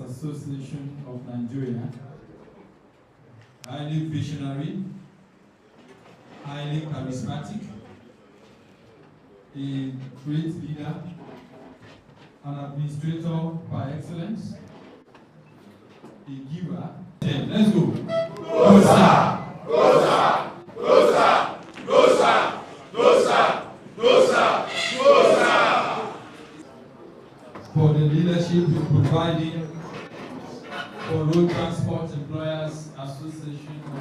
Association of Nigeria, highly visionary, highly charismatic, a great leader, an administrator by excellence, a giver. Let's go. Go, sir! Go, sir! Go, sir! Go, sir! Go, sir! Go, sir! Go, sir! For the leadership you're providing for Road Transport Employers Association of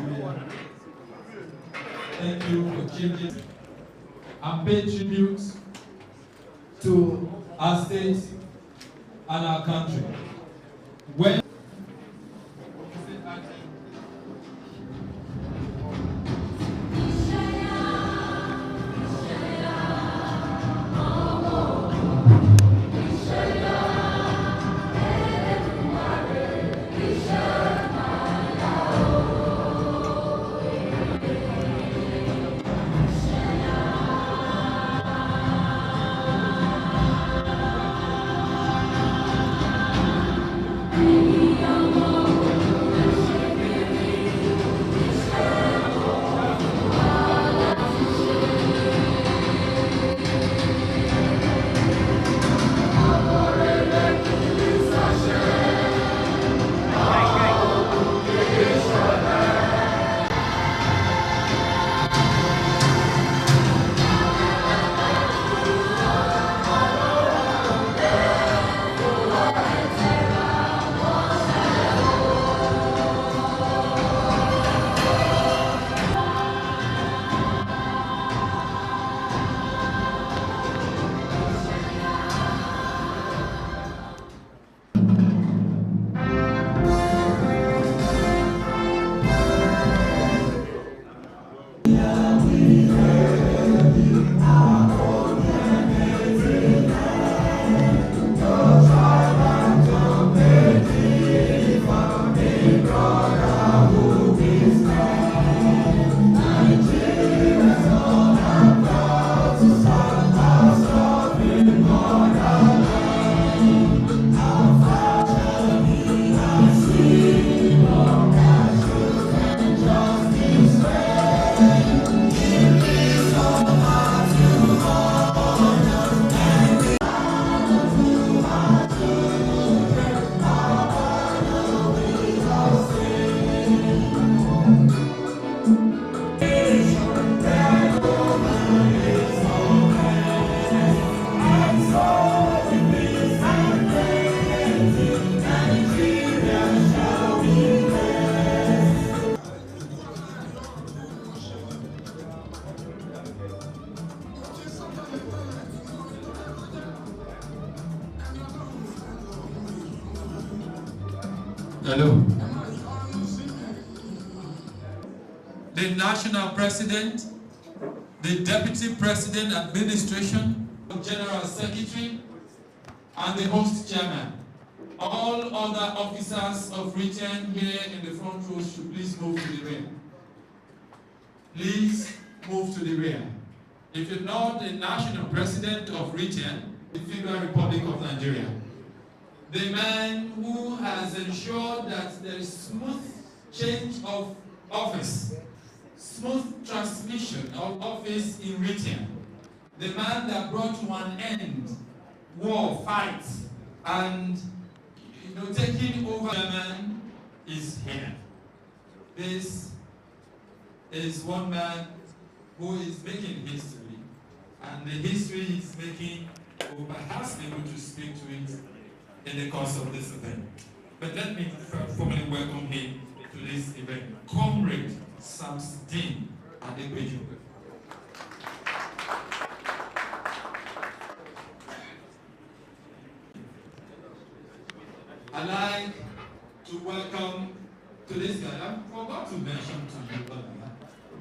Nigeria. Thank you for changing and pay tribute to our state and our country. When hello. The national president, the deputy president administration, general secretary, and the host chairman. All other officers of region here in the front row should please move to the rear. Please move to the rear. If you're not the national president of region, the Federal Republic of Nigeria, the man who has ensured that there is smooth change of office, smooth transmission of office in region, the man that brought to an end war, fight, and taking over the man is here. This is one man who is making history, and the history he's making, who perhaps be able to speak to it in the course of this event. But let me formally welcome him to this event. Comrade Samsudeen Adegbeju. I'd like to welcome to this guy. I forgot to mention to you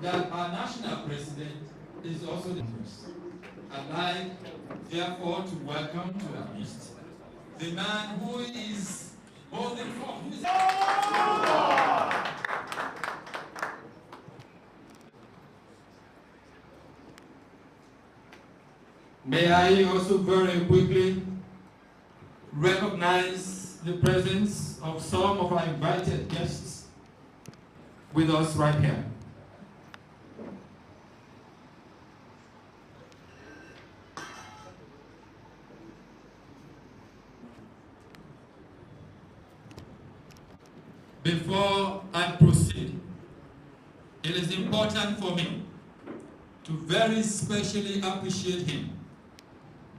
that our national president is also the host. I'd like, therefore, to welcome to our midst the man who is holding forth. May I also very quickly recognize the presence of some of our invited guests with us right here. Before I proceed, it is important for me to very specially appreciate him,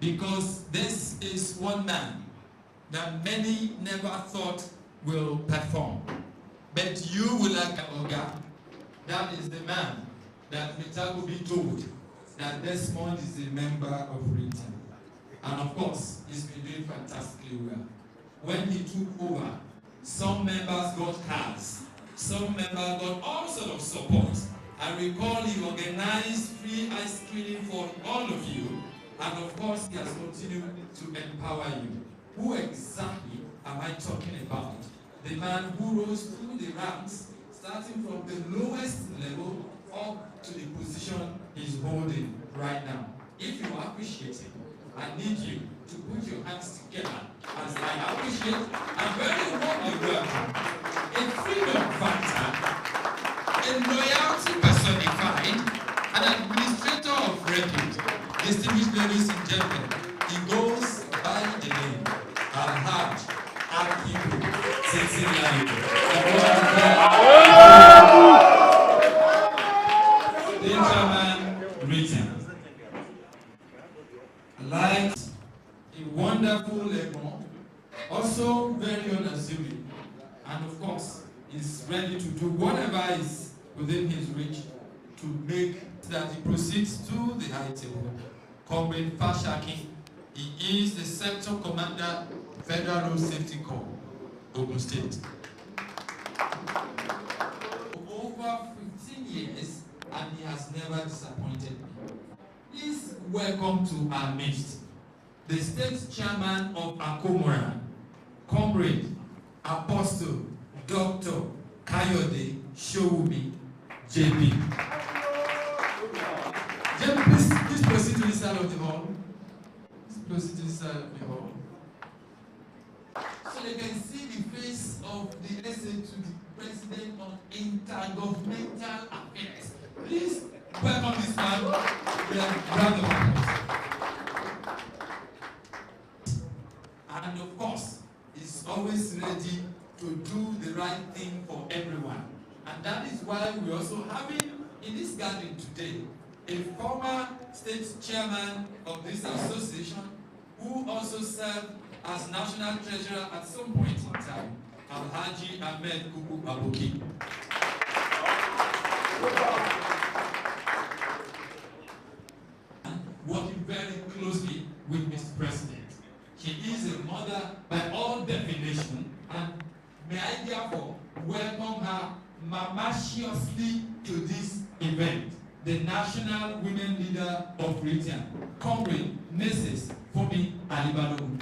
because this is one man that many never thought will perform. But you will like Ogun. That is the man that Mita will be told that Desmond is a member of Britain. And of course, he's been doing fantastically well. When he took over, some members got cars, some members got all sorts of support. I recall he organized free ice cream for all of you, and of course he has continued to empower you. Who exactly am I talking about? The man who rose through the ranks, starting from the lowest level up to the position he's holding right now. If you appreciate him, I need you to put your hands together as I appreciate and very warmly welcome a freedom fighter, a loyalty personified, an administrator of repute. Distinguished ladies and gentlemen, he goes by the name Alhaj Akibu Sinsinlayo. The chairman written. Like a wonderful Legon, also very unassuming, and of course is ready to do whatever is within his reach to make that he proceeds to the high table. Comrade Fashaki, he is the Sector Commander, Federal Road Safety Corps, Ogun State. For over 15 years, and he has never disappointed me. Please welcome to our midst the state chairman of Akomora, Comrade Apostle Dr. Kayode Showumi, JB. JB, please proceed to this side of the hall. Please proceed to this side of the hall. So they can see the face of the essay to the President on Intergovernmental Affairs. Please welcome this man with a round of applause. And of course, he's always ready to do the right thing for everyone. And that is why we're also having in this gathering today a former state chairman of this association who also served as national treasurer at some point in time, Alhaji Ahmed Kuku Aboki. Working very closely with Mr. President. She is a mother by all definition, and may I therefore welcome her mamaciously to this event, the National Women Leader of Britain, Comrade Mrs. Fumi Alibalogun.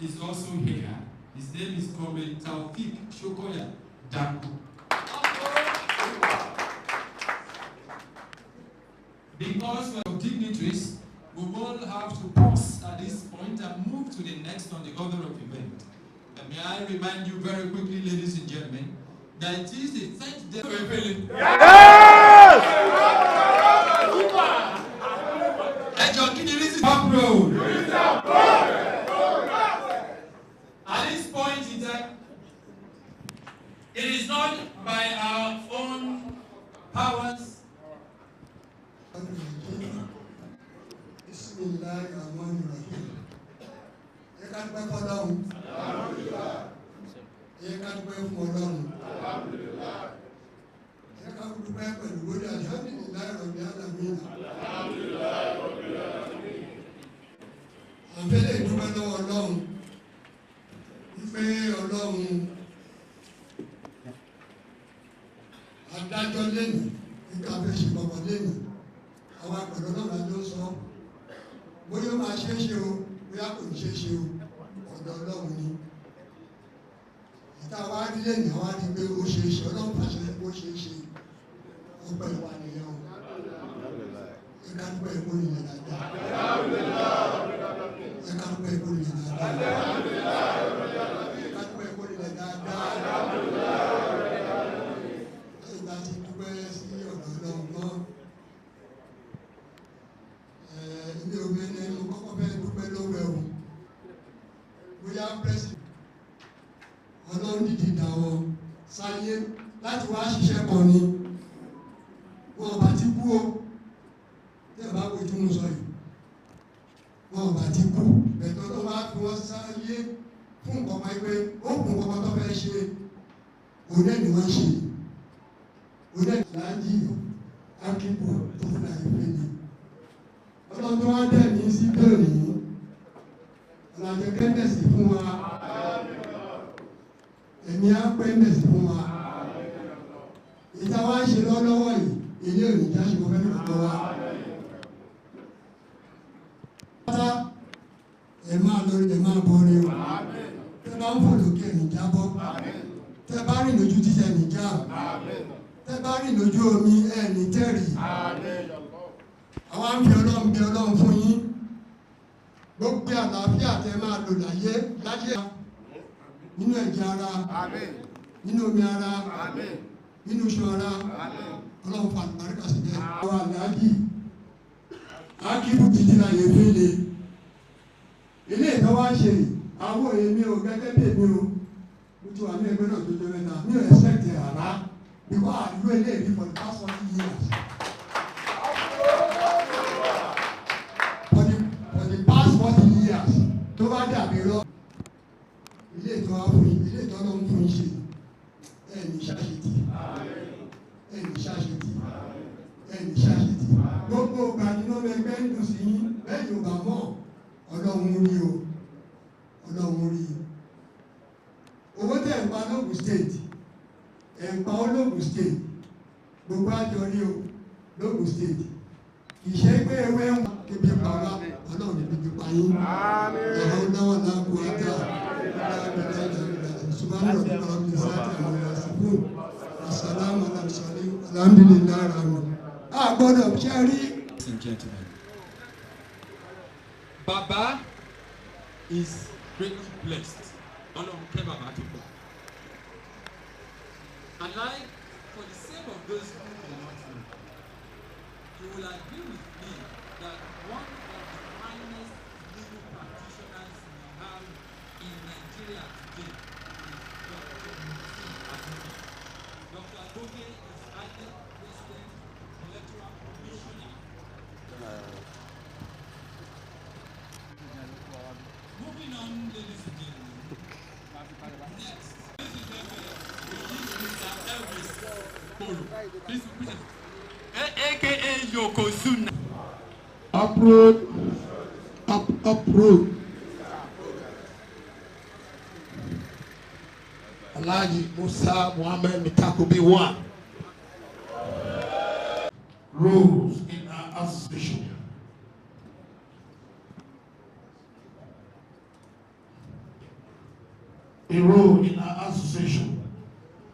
Is also here. His name is Comrade Taufik Shokoya Daku. Because of dignitaries, we will have to pause at this point and move to the next on the order of event. And may I remind you very quickly, ladies and gentlemen, that it is the third day of April. At this point in time, it is not by our own powers. Adájọ́ lẹ́nu nígbà fẹ́ ṣe bọ̀bọ̀ lẹ́nu àwọn àpẹẹrẹ ọlọ́run ló sọ bóyá ó máa ṣe é ṣe o bóyá kò ní ṣe é ṣe o ọ̀dọ̀ ọlọ́run ni ìta wa rí lẹ́nu àwọn àti pé ó ṣe é ṣe ọlọ́run pàṣẹ ó ṣe é ṣe ọpẹ́ ìwà nìyẹn o ẹ̀ka dúpẹ́ ẹ̀kọ́ nìyẹn dáadáa. ẹ̀ka dúpẹ́ ẹ̀kọ́ nìyẹn dáadáa. ẹ̀ka dúpẹ́ ẹ̀kọ́ nìyẹn dáadáa. ìgbà tí dúpẹ́ sí ọ̀dọ̀ Ọlọ́run náà. ilé omi ni mo kọ́kọ́ fẹ́ dúpẹ́ lọ́wọ́ ẹ̀wù. bóyá pẹ́sì Ọlọ́run dìde dà wọ́n sáyé láti wá ṣiṣẹ́ kan ni wọn bá ti kú o tẹ́ ẹ bá wojú mu sọ yìí wọn bá ti kú bẹ̀tọ́ tó bá fi wọ́n sáyé fún nǹkan máa pé ó kún nǹkan tó fẹ́ ṣe òun náà ni wọ́n ṣe òun náà láàjì akíkù tó fún àyè pé ni Ọlọ́run tó wá dẹ̀ ní sí bẹ́ẹ̀ nìyí ọ̀làjọ kẹ́ndẹ̀sì fún wa ẹ̀mí á pẹ́ndẹ̀sì fún wa ìta wá ń ṣe lọ́wọ́ yìí ilé òní jáde mo fẹ́ ní ọ̀pọ̀ wa. pátá ẹ máa lórí ẹ máa borí o tẹ bá ń fò lókè ní jábọ́ tẹ bá rìn lójú títẹ ní já tẹ bá rìn lójú omi ẹ ní tẹ̀rì. àwa ń fi Ọlọ́run bí Ọlọ́run fún yín gbogbo àlàáfíà tẹ máa lò láyé nínú ẹ̀jẹ̀ ara nínú omi ara nínú iṣan ara Ọlọ́run fa àlùbáríkà sí bẹ́ẹ̀. àwọn àlàájì akíkú títí láyé fẹ́lẹ̀ ilé ìtọ́wá ṣe àwọn èmi ò gẹ́gẹ́ bí èmi o mo ti wà ní ẹgbẹ́ náà tó jẹ́ mẹ́ta mi ò expect ẹ̀ rárá because I do eléyìí for the past 40 years. for the past 40 years tó bá dàbí lọ ilé ìtọ́wá fún yín ilé ìtọ́wá ló ń fún yín ṣe ẹ̀ ní ṣáṣetì ẹni ṣáṣetì ẹni ṣáṣetì gbogbo ìgbà nínú ẹgbẹ́ ń dùn sí yín bẹ́ẹ̀ yóò bá mọ̀ Ọlọ́run rí o Ọlọ́run rí owó tẹ̀ ń pa lóògùn state ẹ̀ ń pa olóògùn state gbogbo àjọ rí o lóògùn state ìṣe pé ewé ń kébi pa wá Ọlọ́run ní bíbí pa yín ẹ̀rọ náwó náà kú ajá ṣùgbọ́n ọ̀dọ́ ọ̀dọ́ ní sáàtì àwọn ìyàsíkú assalamu alaikum alhamdulillah rahman a gbọ́dọ̀ ṣẹ́rí. Ladies and gentlemen, Baba is greatly blessed. Ọlọ́run kẹ́ bàbá tó gbà. And like for the sake of those who do not know, you will agree with me that one of the finest legal practitioners we have in Nigeria today is Dr. Ogun is acting President Electoral Commissioner. Moving on, ladies and gentlemen. Next, this is Mr. Elvis Polo. Please, AKA Yokozuna. Uproad, uproad. Alhaji Musa Muhammad Mitakubi one. Rules in our association. A role in our association.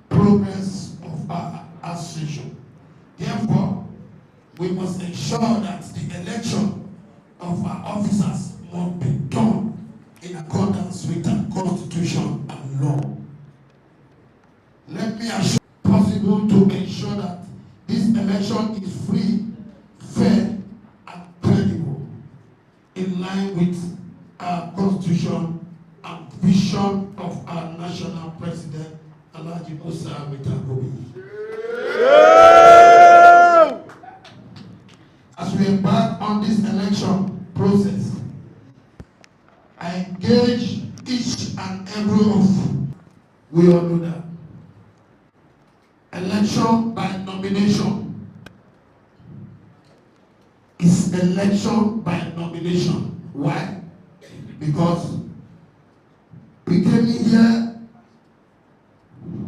Progress of our association. Therefore, we must ensure that the election of our officers must be done in accordance with our constitution and law. Let me assure possible to ensure that this election is free, fair, and credible, in line with our constitution and vision of our national president, Alhaji Musa Mitakubi. As we embark on this election process, I engage each and every of we all know that election by nomination is election by nomination. Why? Because we came in here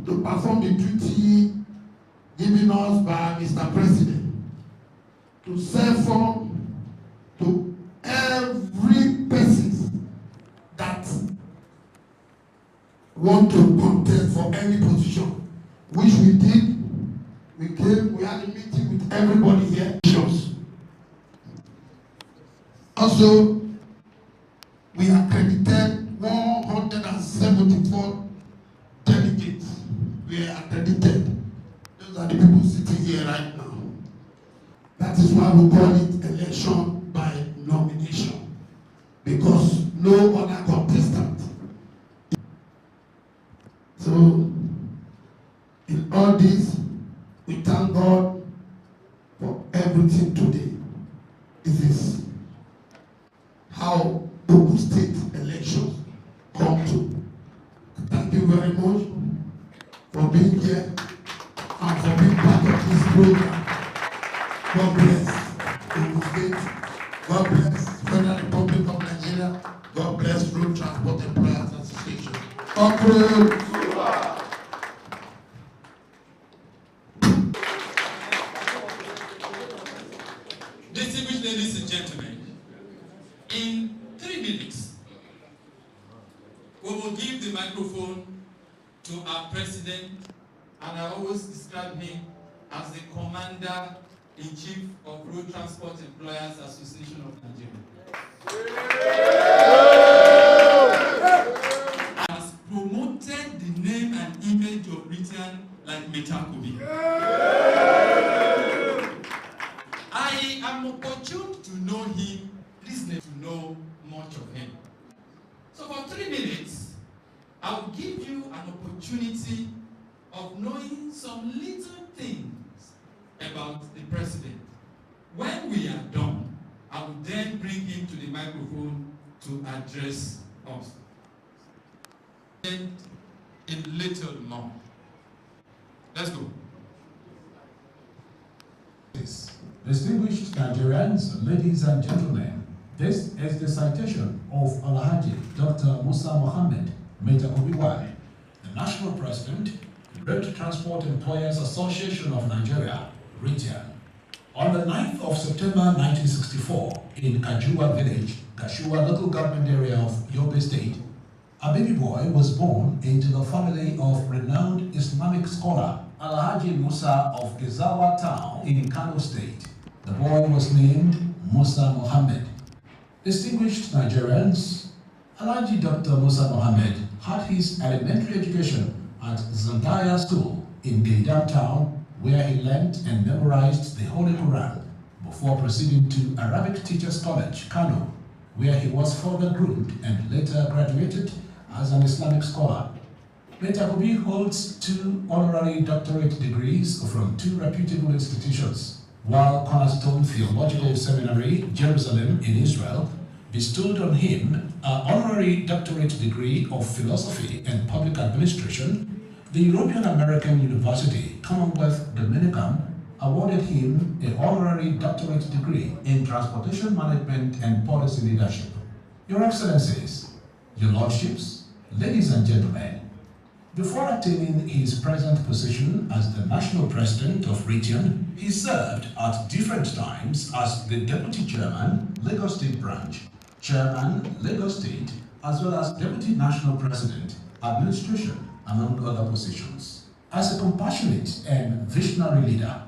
to perform the duty given us by Mr. President to serve form to every person that want to contest for any position, which we did. We came, we had a meeting with everybody here. Also, we accredited 174 delegates. We are accredited. Those are the people sitting here right now. That is why we call it election by nomination, because no other contestant. So, in all this, we thank God for everything today. This is how Ogun State elections come to. Thank you very much for being here and for being part of this program. God bless Ogun State. God bless Federal Republic of Nigeria. God bless Road Transport Employers Association. Ogun. Distinguished ladies and gentlemen, in 3 minutes, we will give the microphone to our president, and I always describe him as the Commander-in-Chief of Road Transport Employers Association of Nigeria. Has promoted the name and image of Ritian like Metakobi. I am opportune to know him, listening to know much of him. So for 3 minutes, I will give you an opportunity of knowing some little things about the president. When we are done, I will then bring him to the microphone to address us. And in little more. Let's go. Distinguished Nigerians, ladies and gentlemen, this is the citation of Alhaji Dr. Musa Mohammed Metakobi, the National President, Road Transport Employers Association of Nigeria, RITIAN. On the 9th of September 1964, in Kajua village, Kashua local government area of Yobe State, a baby boy was born into the family of renowned Islamic scholar Alhaji Musa of Izawa town in Kano State. The boy was named Musa Mohammed. Distinguished Nigerians, Alhaji Dr. Musa Mohammed had his elementary education at Zandaya School in Gaydam town, where he learnt and memorized the Holy Quran before proceeding to Arabic Teachers College, Kano, where he was further groomed and later graduated as an Islamic scholar. Metakobi holds 2 honorary doctorate degrees from 2 reputable institutions, while Cornerstone Theological Seminary, Jerusalem in Israel, bestowed on him an honorary doctorate degree of philosophy and public administration. The European American University, Commonwealth Dominican, awarded him an honorary doctorate degree in transportation management and policy leadership. Your Excellencies, Your Lordships, ladies and gentlemen, before attaining his present position as the National President of RITIAN, he served at different times as the Deputy Chairman, Lagos State Branch, Chairman, Lagos State, as well as Deputy National President, Administration, among other positions. As a compassionate and visionary leader,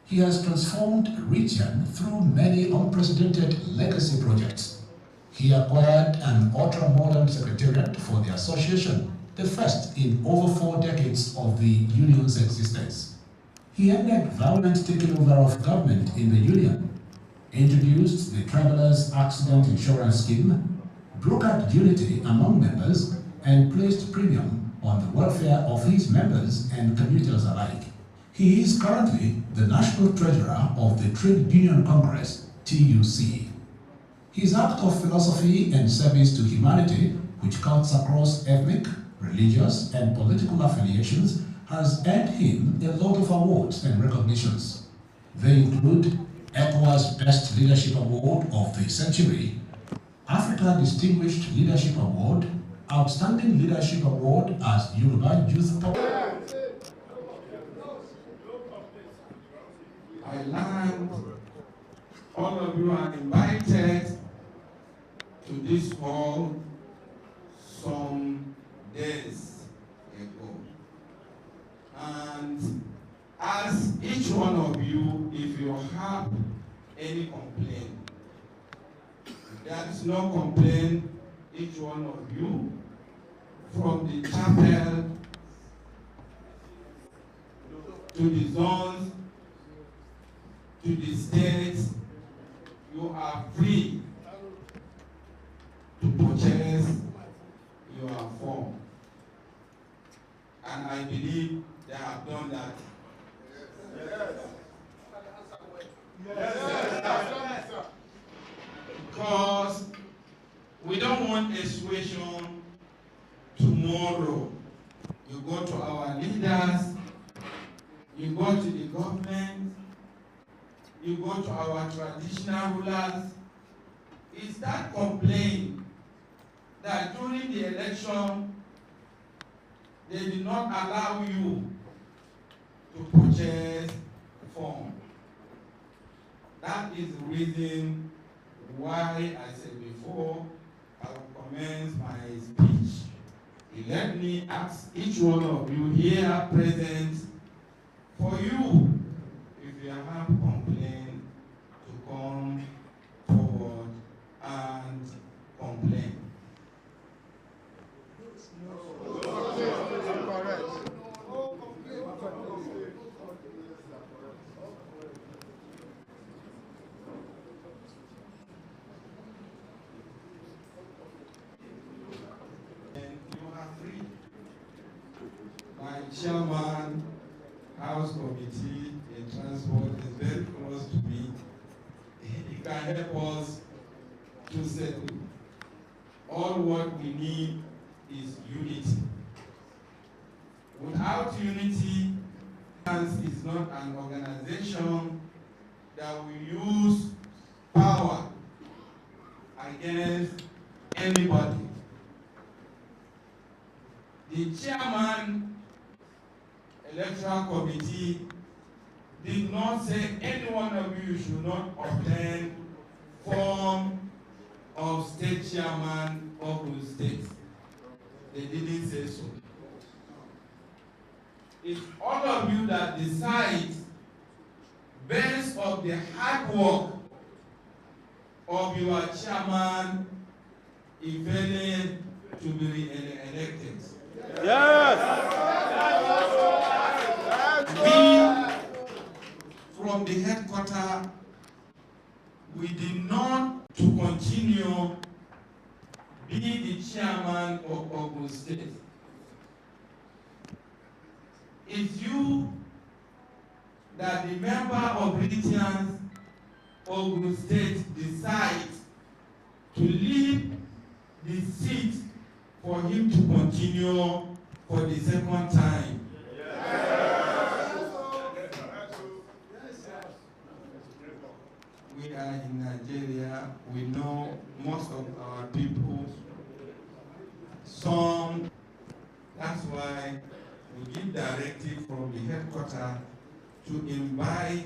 he has transformed RITIAN through many unprecedented legacy projects. He acquired an ultra-modern secretariat for the association, the first in over 4 decades of the union's existence. He ended violent takeover of government in the union, introduced the Travelers Accident Insurance Scheme, brokered unity among members, and placed premium on the welfare of his members and commuters alike. He is currently the National Treasurer of the Trade Union Congress, TUC. His act of philosophy and service to humanity, which cuts across ethnic, religious, and political affiliations, has earned him a lot of awards and recognitions. They include ECOWAS Best Leadership Award of the Century, Africa Distinguished Leadership Award, Outstanding Leadership Award as Yoruba Youth Power. I learned all of you are invited to this hall some days ago. And as each one of you, if you have any complaint, There is no complaint, each one of you, from the chapel to the zones, to the states, you are free to purchase your form. And I believe they have done that. Yes. Because we don't want a situation tomorrow. You go to our leaders, you go to the government, you go to our traditional rulers, is that complaint that during the election they did not allow you to purchase form. That is the reason why I said before I will commence my speech. Let me ask each one of you here present, for you, if you have complaint, to come forward and complain. My chairman, House Committee in Transport is very close to me. He can help us to settle. All what we need is unity. Without unity, is not an organization that will use power against anybody. The chairman electoral committee did not say any one of you should not obtain form of state chairman of Ogun State. They didn't say so. It's all of you that decide based on the hard work of your chairman if any to be re-elected. Yes! We, from the headquarters, we did not to continue be the chairman of Ogun State. It's you that the member of Ritians Ogun State decides to leave the seat for him to continue for the second time. We are in Nigeria, we know most of our people, some, that's why we give directive from the headquarters to invite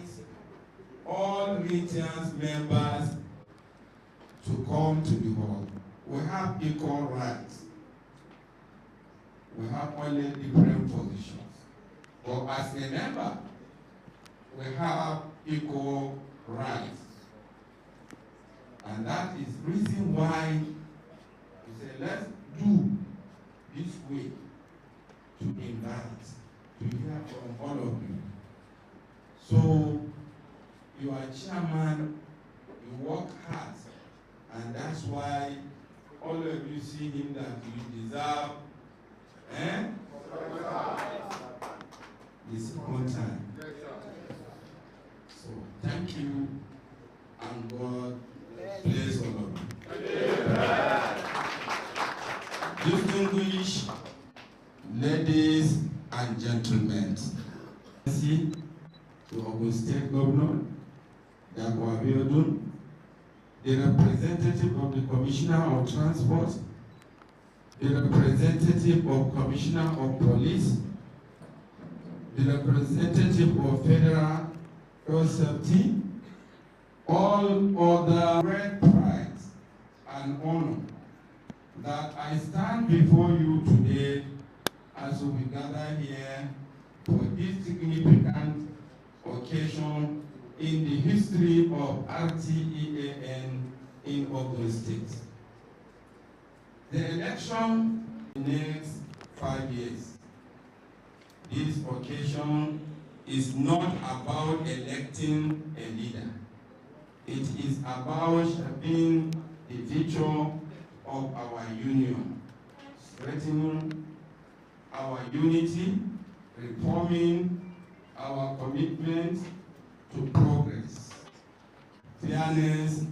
all Ritians members to come to the hall. We have equal rights. We have only different positions. But as a member, we have equal rights. And that is the reason why we say, let's do this way to invite, to hear from all of you. So, you are chairman, you work hard, and that's why all of you see him that you deserve, the second time. So, thank you, and God bless all of you. Distinguished ladies and gentlemen, to Ogun State Governor, Dako Abiodun, the representative of the Commissioner of Transport, the representative of Commissioner of Police, the representative of Federal Road Safety, all other great pride and honor that I stand before you today as we gather here for this significant occasion in the history of RTEAN in Ogun State. The election in the next 5 years. This occasion is not about electing a leader. It is about being the future of our union, strengthening our unity, reforming our commitment to progress, fairness,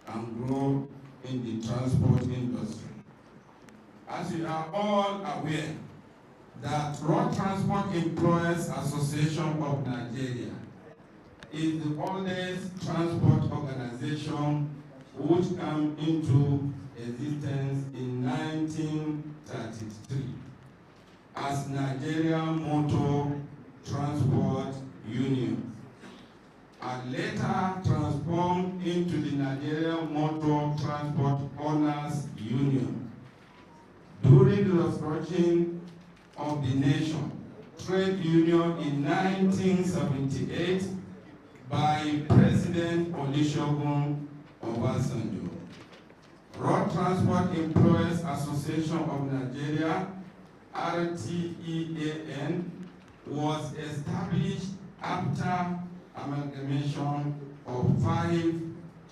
and growth in the transport industry. As you are all aware, that Road Transport Employers Association of Nigeria is the oldest transport organization which came into existence in 1933 as Nigeria Motor Transport Union, and later transformed into the Nigeria Motor Transport Owners Union. During the restructuring of the nation, trade union in 1978 by President Olusegun Obasanjo. Road Transport Employers Association of Nigeria, RTEAN, was established after amalgamation of 5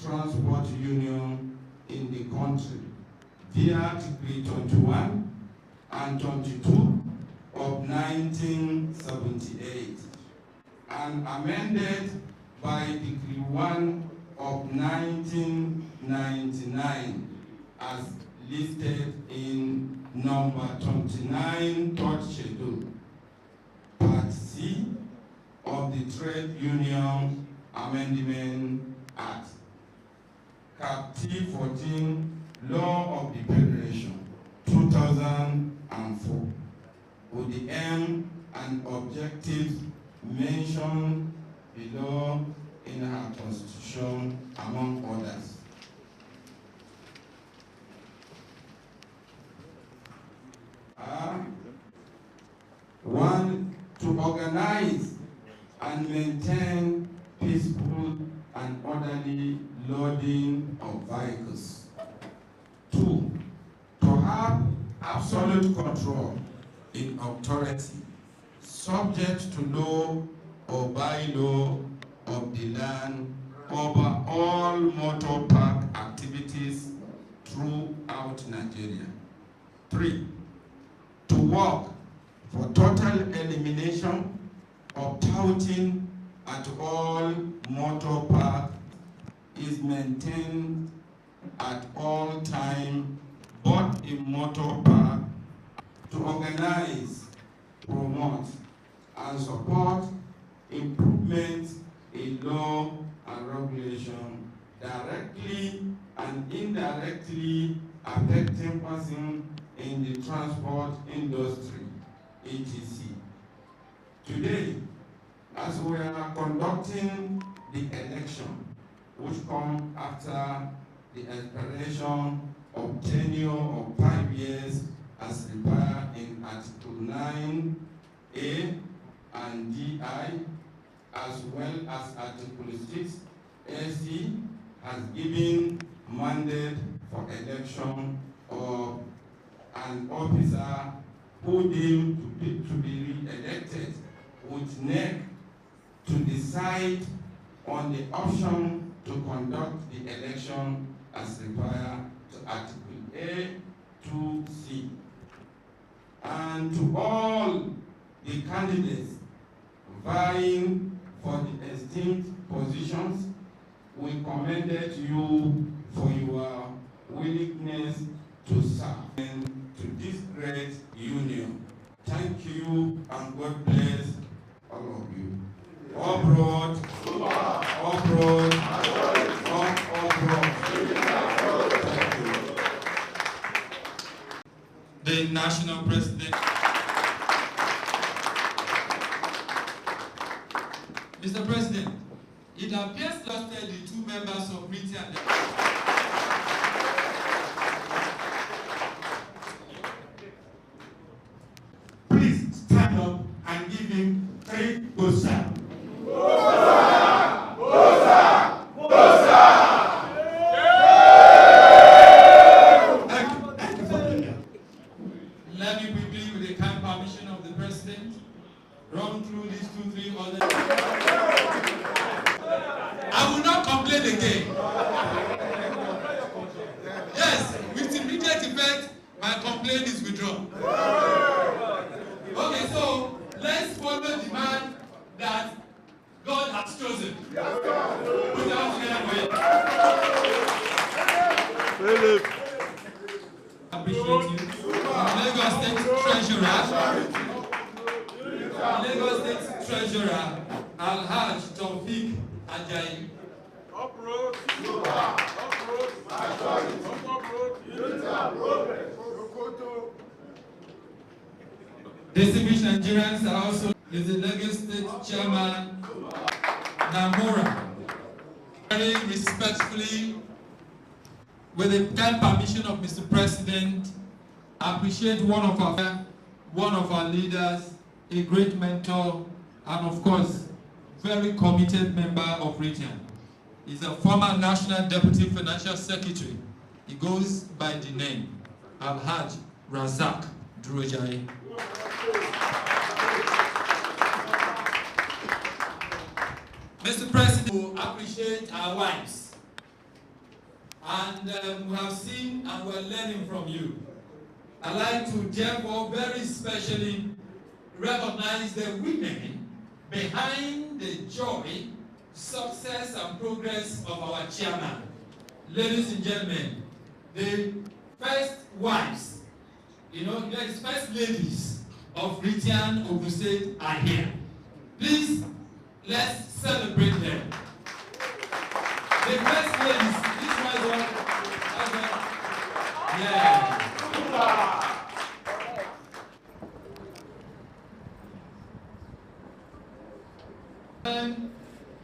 transport unions in the country via Decree 21 and 22 of 1978 and amended by Decree 1 of 1999 as listed in number 29 third schedule, Part C of the Trade Union Amendment Act, Cap T14, Law of the Federation, 2004, with the aim and objectives mentioned below in our Constitution, among others. One, to organize and maintain peaceful and orderly loading of vehicles. 2, to have absolute control in authority, subject to law or bylaw of the land over all motor park activities throughout Nigeria. 3, to work for total elimination of touting at all motor parks is maintained at all time, both in motor park, to organize, promote, and support improvements in law and regulation directly and indirectly affecting persons in the transport industry, etc. Today, as we are conducting the election, which comes after the expiration of tenure of 5 years as required in Article 9A and DI, as well as Article 6 AC, has given mandate for election of an officer who deemed to be re-elected with NEC to decide on the option to conduct the election as required to Article A to C. And to all the candidates vying for the esteemed positions, we commended you for your willingness to serve and to this great union. Thank you and God bless all of you. All broad, all broad, all broad. Thank you. The national president. Mr. President, it appears that the 2 members of Ritian. Please stand up and give him 3 Bosa. Bosa! Bosa! Bosa! complain again. Yes, with immediate effect, my complaint is withdrawn. Okay, so let's follow the man that God has chosen. Put your hands together for him. Philip. Appreciate you. Lagos State Treasurer. Lagos State Treasurer Alhaj Taufik Ajayi. Uproad. Uproad. Distinguished Nigerians are also is the Lagos State Chairman Namora. Very respectfully, with the kind permission of Mr. President, I appreciate one of our leaders, a great mentor, and of course, very committed member of Region. He's a former National Deputy Financial Secretary. He goes by the name Alhaj Razak Durojaye. Mr. President, we appreciate our wives. And we have seen and we're learning from you. I'd like to therefore very specially recognize the women behind the joy, success and progress of our chairman. Ladies and gentlemen, the first wives, the first ladies of Ritian Ogun State are here. Please, let's celebrate them. The first ladies, this was one. Yeah.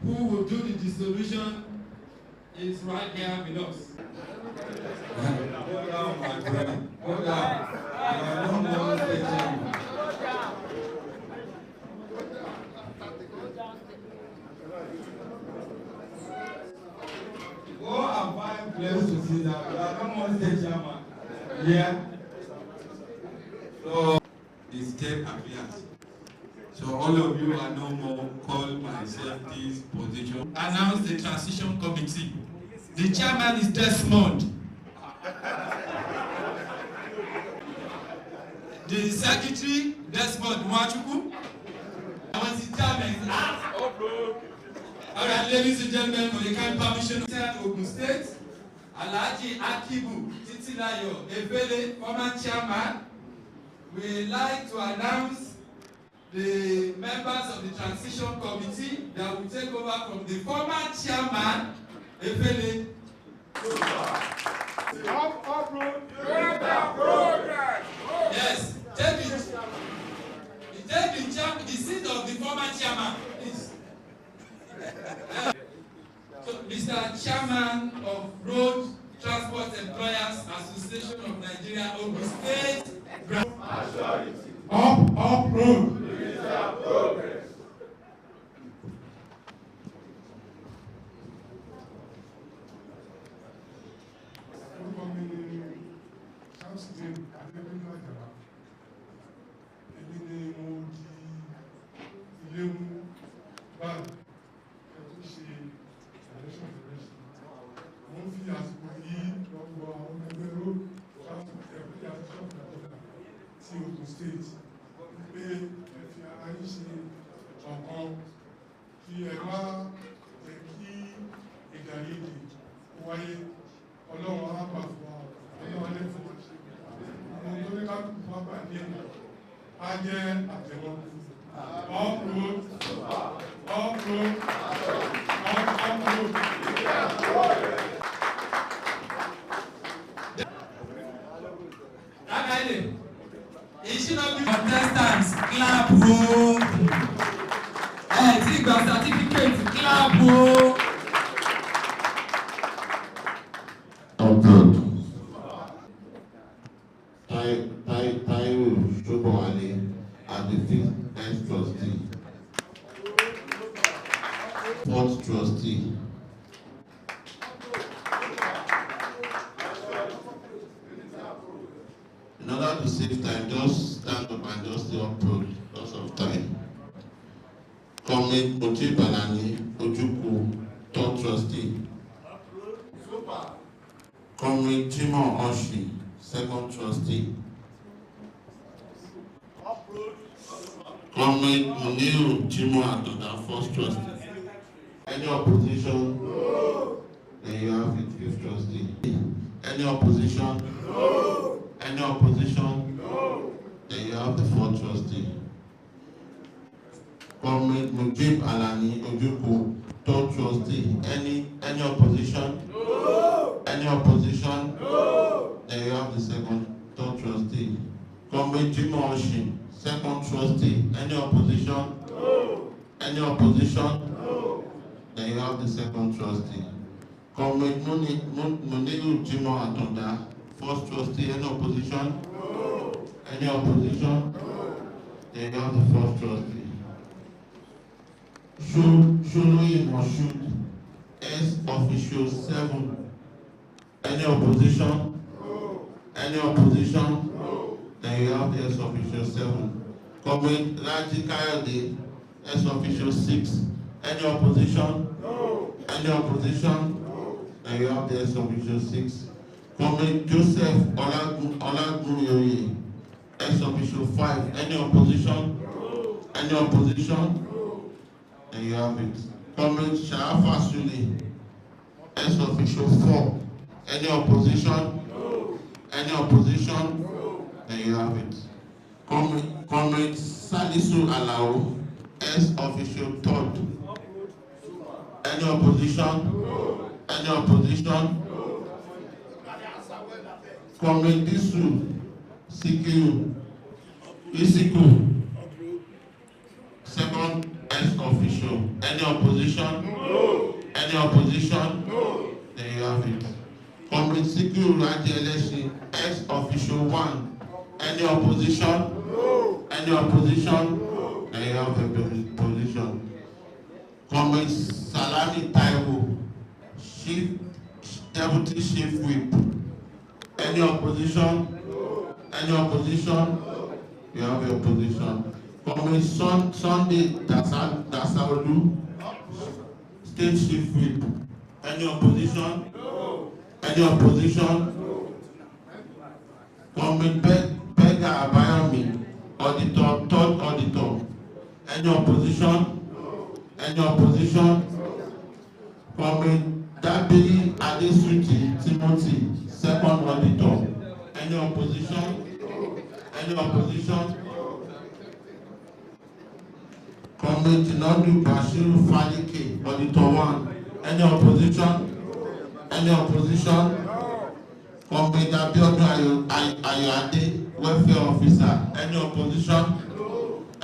Who will do the dissolution is right here with us. Go down, my friend. Go down. No more station. Go and find place to sit down. You are no more station, man. Yeah. So, the state appears. So all of you are no more call myself this position. Announce the transition committee. The chairman is Desmond. The secretary, Desmond Mwachuku. I was the chairman. All right, ladies and gentlemen, for the kind permission of Ogun State, Alhaji Akibu Titilayo Ebele, former chairman, we like to announce the members of the transition committee that will take over from the former chairman, Ebele. Yes, take it. Take the seat of the former chairman, please. So, Mr. Chairman of Road Transport Employers Association of Nigeria, Ogun State. Up, road. Progress. State pé ẹ fi ara yín ṣe ọ̀kan kí ẹ má jẹ́ kí èdèàìyedè wáyé ọlọ́run alápá fún wa ọlọ́run alẹ́ fún wa ṣe ohun tó ní ká kú fún àgbà ní ẹ̀nà á jẹ́ àtẹ̀wọ́ off-road. It should not be contestants. Clap, oh. Take your certificate. Clap, oh. Taiwo Shobowale as the fifth next trustee. Fourth trustee. In order to save time, just stand up and just say upload lots of time. Comrade Oji Banani Ojukwu, third trustee. Comrade Jimoh Oshi, second trustee. Comrade Muniru Jimoh Adoda, first trustee. Any opposition? No. Then you have it, fifth trustee. Any opposition? No. Any opposition? No. Then you have the fourth trustee. Comrade Mujib Alani Ojuku, third trustee. Any opposition? No. Any opposition? No. Then you have the third trustee. Comrade Jimoh Oshi, second trustee. Any opposition? No. Any opposition? No. Then you have the second trustee. Comrade Muniru Jimoh Adoda, first trustee. Any opposition? No. Any opposition? No. Then you have the first trustee. Sholoyi Moshood, S official 7. Any opposition? No. Any opposition? No. Then you have the S official 7. Comrade Raji Kayode, S official 6. Any opposition? No. Any opposition? No. Then you have the S official 6. Comrade Joseph Olagunyoye, S official 5. Any opposition? No. Any opposition? And you have it. Comrade Sharafa Sule, S official 4. Any opposition? No. Any opposition? No. And you have it. Comrade Salisu Alao, S official 3rd. Any opposition? No. Any opposition? No. Comrade Disu Sikiru Isiku, 2nd S official. Any opposition? No. Any opposition? No. Then you have it. Comrade Sikiru Raji Eleshi, S official 1. Any opposition? No. Any opposition? No. Then you have the position. Comrade Salami Taiwo, Deputy Chief Whip. Any opposition? No. Any opposition? No. You have your position. Comrade Sunday Dasaolu, State Chief Whip. Any opposition? No. Any opposition? No. Comrade Pega Abayomi, Auditor, 3rd Auditor. Any opposition? No. Any opposition? No. Comrade Dabiri Adesuti Timothy, 2nd Auditor. Any opposition? No. Any opposition? Comrade Tinadu Bashiru Falike, Auditor 1. Any opposition? Any opposition? Comrade Abiodun Ayoade, Welfare Officer. Any opposition?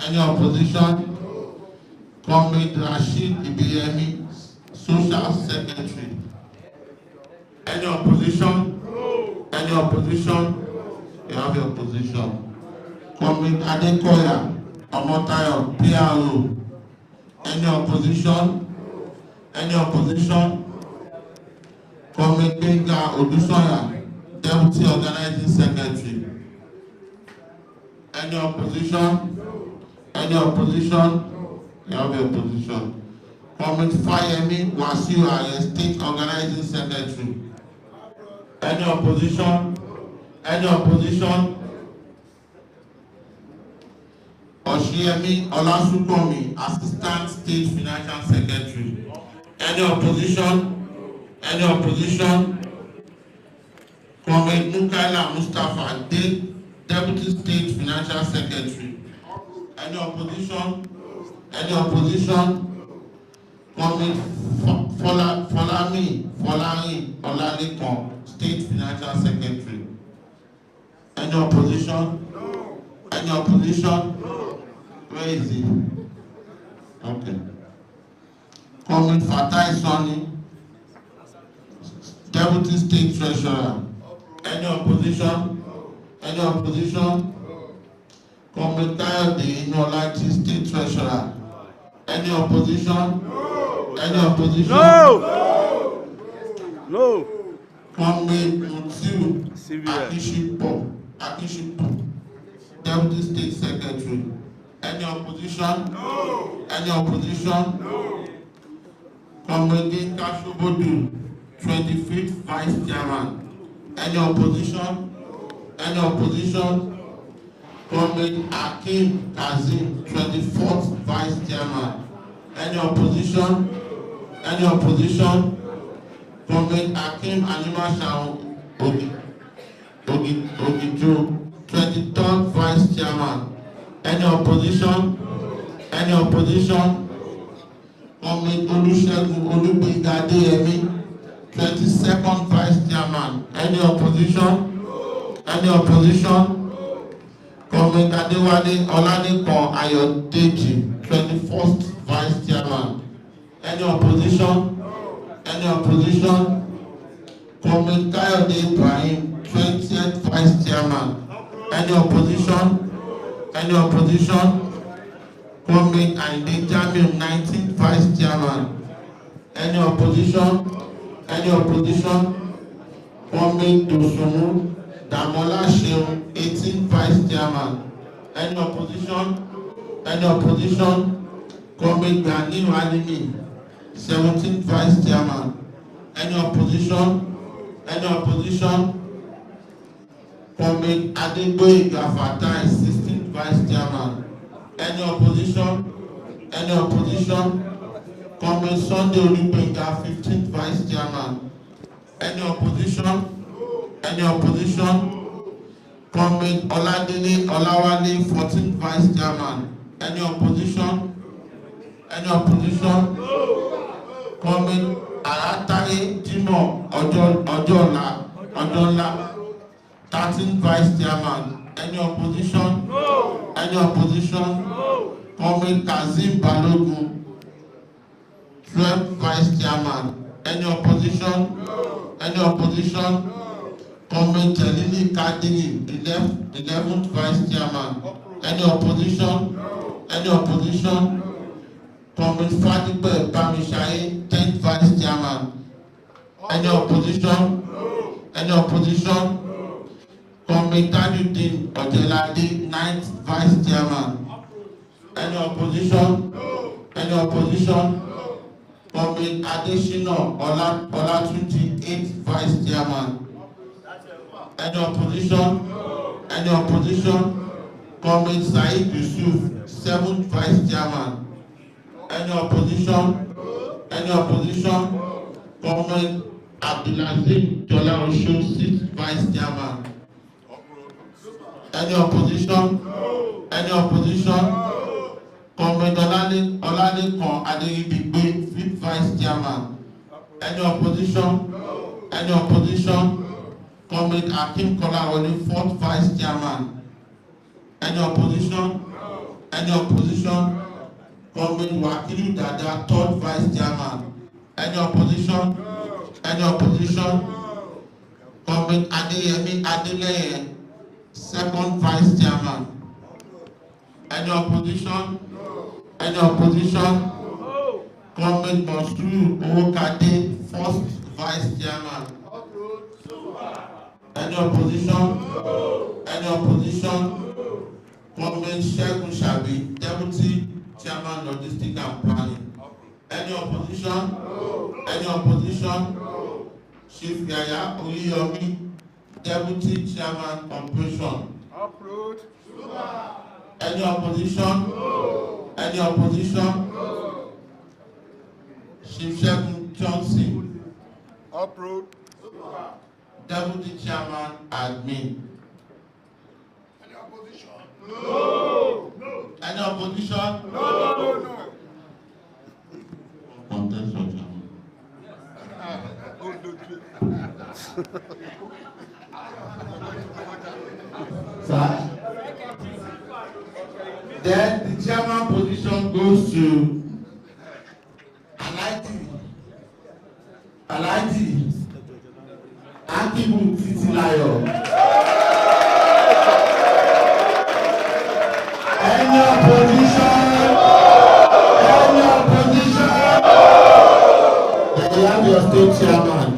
Any opposition? Comrade Rashid Ibiyemi, Social Secretary. Any opposition? Any opposition? You have your position. Comrade Adekoya Omotayo, PRO. Any opposition? Any opposition? Comrade Benga Odusoya, Deputy Organizing Secretary. Any opposition? Any opposition? You have your position. Comrade Fayemi Wasiu Aye, State Organizing Secretary. Any opposition? Any opposition? Oshiemi Olasukomi, Assistant State Financial Secretary. Any opposition? Any opposition? Comrade Mukaila Mustafa, Deputy State Financial Secretary. Any opposition? Any opposition? Comrade Folami Olalekan, State Financial Secretary. Any opposition? Any opposition? Where is he? Okay. Comrade Fatai Soni, Deputy State Treasurer. Any opposition? Any opposition? Comrade Kayode Inolaji, State Treasurer. Any opposition? Any opposition? No. Comrade Mutiu Akishipo, Deputy State Secretary. Any opposition? Any opposition? Comrade Kashobodu, 25th Vice Chairman. Any opposition? Any opposition? Comrade Akim Kazim, 24th Vice Chairman. Any opposition? Any opposition? Comrade Akim Animashaun Ogijo, 23rd Vice Chairman. Any opposition? Any opposition? Comrade Olusegun Olugbenga Adeyemi, 22nd Vice Chairman. Any opposition? Any opposition? Comrade Adewale Olalekan Ayodeji, 21st Vice Chairman. Any opposition? Any opposition? Comrade Kayode Ibrahim, 20th Vice Chairman. Any opposition? Any opposition? Comrade Ainde Jamiu, 19th Vice Chairman. Any opposition? Any opposition? Comrade Dosunmu Damola Sheun, 18th Vice Chairman. Any opposition? Any opposition? Comrade Gani Alimi, 17th Vice Chairman. Any opposition? Any opposition? Comrade Adegboyega Fatai, 16th Vice Chairman. Any opposition? Any opposition? Comrade Sunday Olugbenga, 15th Vice Chairman. Any opposition? Any opposition? Comrade Oladele Olawale, 14th Vice Chairman. Any opposition? Any opposition? Comrade Aratare Jimo Ojola, 13th Vice Chairman. Any opposition? Any opposition? Comrade Kazim Balogun, 12th Vice Chairman. Any opposition? Any opposition? Comrade Jelili Kadiri, 11th Vice Chairman. Any opposition? Any opposition? Comrade Fadipe Bamishaye, 10th Vice Chairman. Any opposition? Any opposition? Comrade Tajuddin Ojelade, 9th Vice Chairman. Any opposition? Any opposition? Comrade Adesina Olatunji, 8th Vice Chairman. Any opposition? Any opposition? Comrade Said Yusuf, 7th Vice Chairman. Any opposition? Any opposition? Comrade Abdulaziz Jola Osho, 6th Vice Chairman. Any opposition? Any opposition? Comrade Olalekan Adeyibigbe, 5th Vice Chairman. Any opposition? Any opposition? Comrade Akim Kolawole, 4th Vice Chairman. Any opposition? Any opposition? Comrade Wakilu Dada, 3rd Vice Chairman. Any opposition? Any opposition? Comrade Adeyemi Adeleye, 2nd Vice Chairman. Any opposition? Any opposition? Comrade Monsuru Owokade, 1st Vice Chairman. Any opposition? Any opposition? Comrade Segun Shabi, Deputy Chairman Logistics and Planning. Any opposition? Any opposition? Chief Yaya Oriyomi, Deputy Chairman Operation. Any opposition? Any opposition? Chief Segun Johnson, Deputy Chairman Admin. Any opposition? No. Any opposition? No. Contention, Chairman. Sir. Then the chairman position goes to Alhaji Akibu Titilayo. Any opposition? Any opposition? Then you have your state chairman.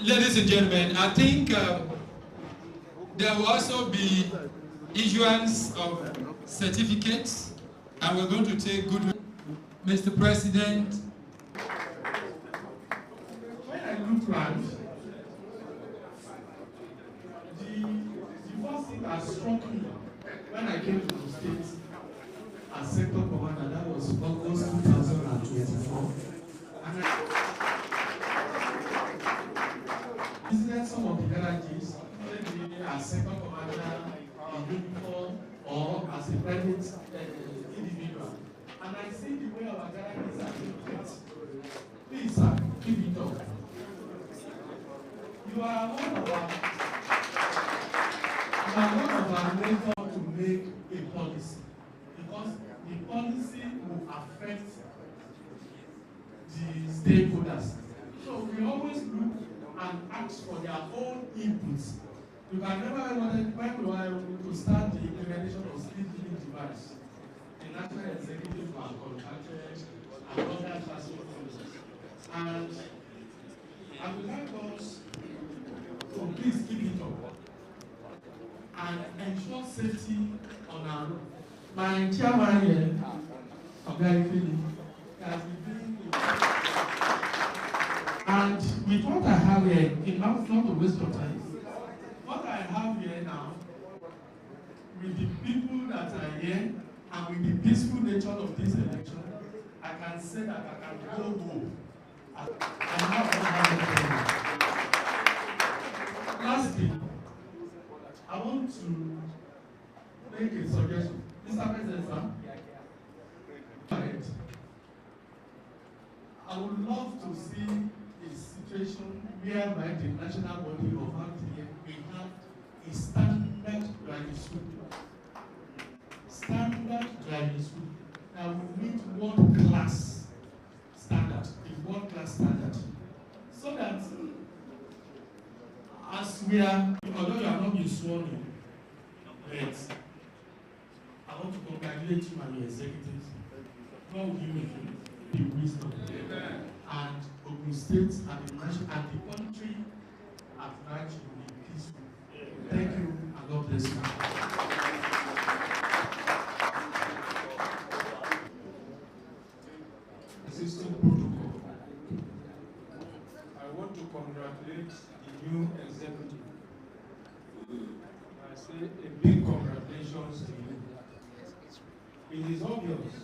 Ladies and gentlemen, I think there will also be issuance of certificates, and we're going to take good Mr. President, when I look around, the first thing that struck me when I came to the States as sector commander, that was August 2024. And I visited some of the garages, maybe as sector commander in uniform or as a private individual. And I see the way our garages are being kept. Please, sir, keep it up. You are one of our mentors to make a policy, because the policy will affect the stakeholders. So we always look and ask for their own inputs. You can never when we are to start the implementation of speed limit device, the national executive was contracted and other transport policies. And I would like us to please keep it up and ensure safety on our road. My chairman here, Ogun, has been doing it. And with what I have here, enough not to waste your time. What I have here now, with the people that are here, and with the peaceful nature of this election, I can say that I can go home. I'm not going to have a lastly, I want to make a suggestion. Mr. President, sir, I would love to see a situation whereby the national body of RTA will have a standard driving school. Standard driving school. Now we need world-class standard, a world-class standard, so that as we are, although you are not being sworn in, but I want to congratulate you and your executives. God will give you the wisdom. Amen. And Ogun State and the nation and the country at large will be peaceful. Amen. Thank you and God bless you. Existing protocol. I want to congratulate the new executive. I say a big congratulations to you. It is obvious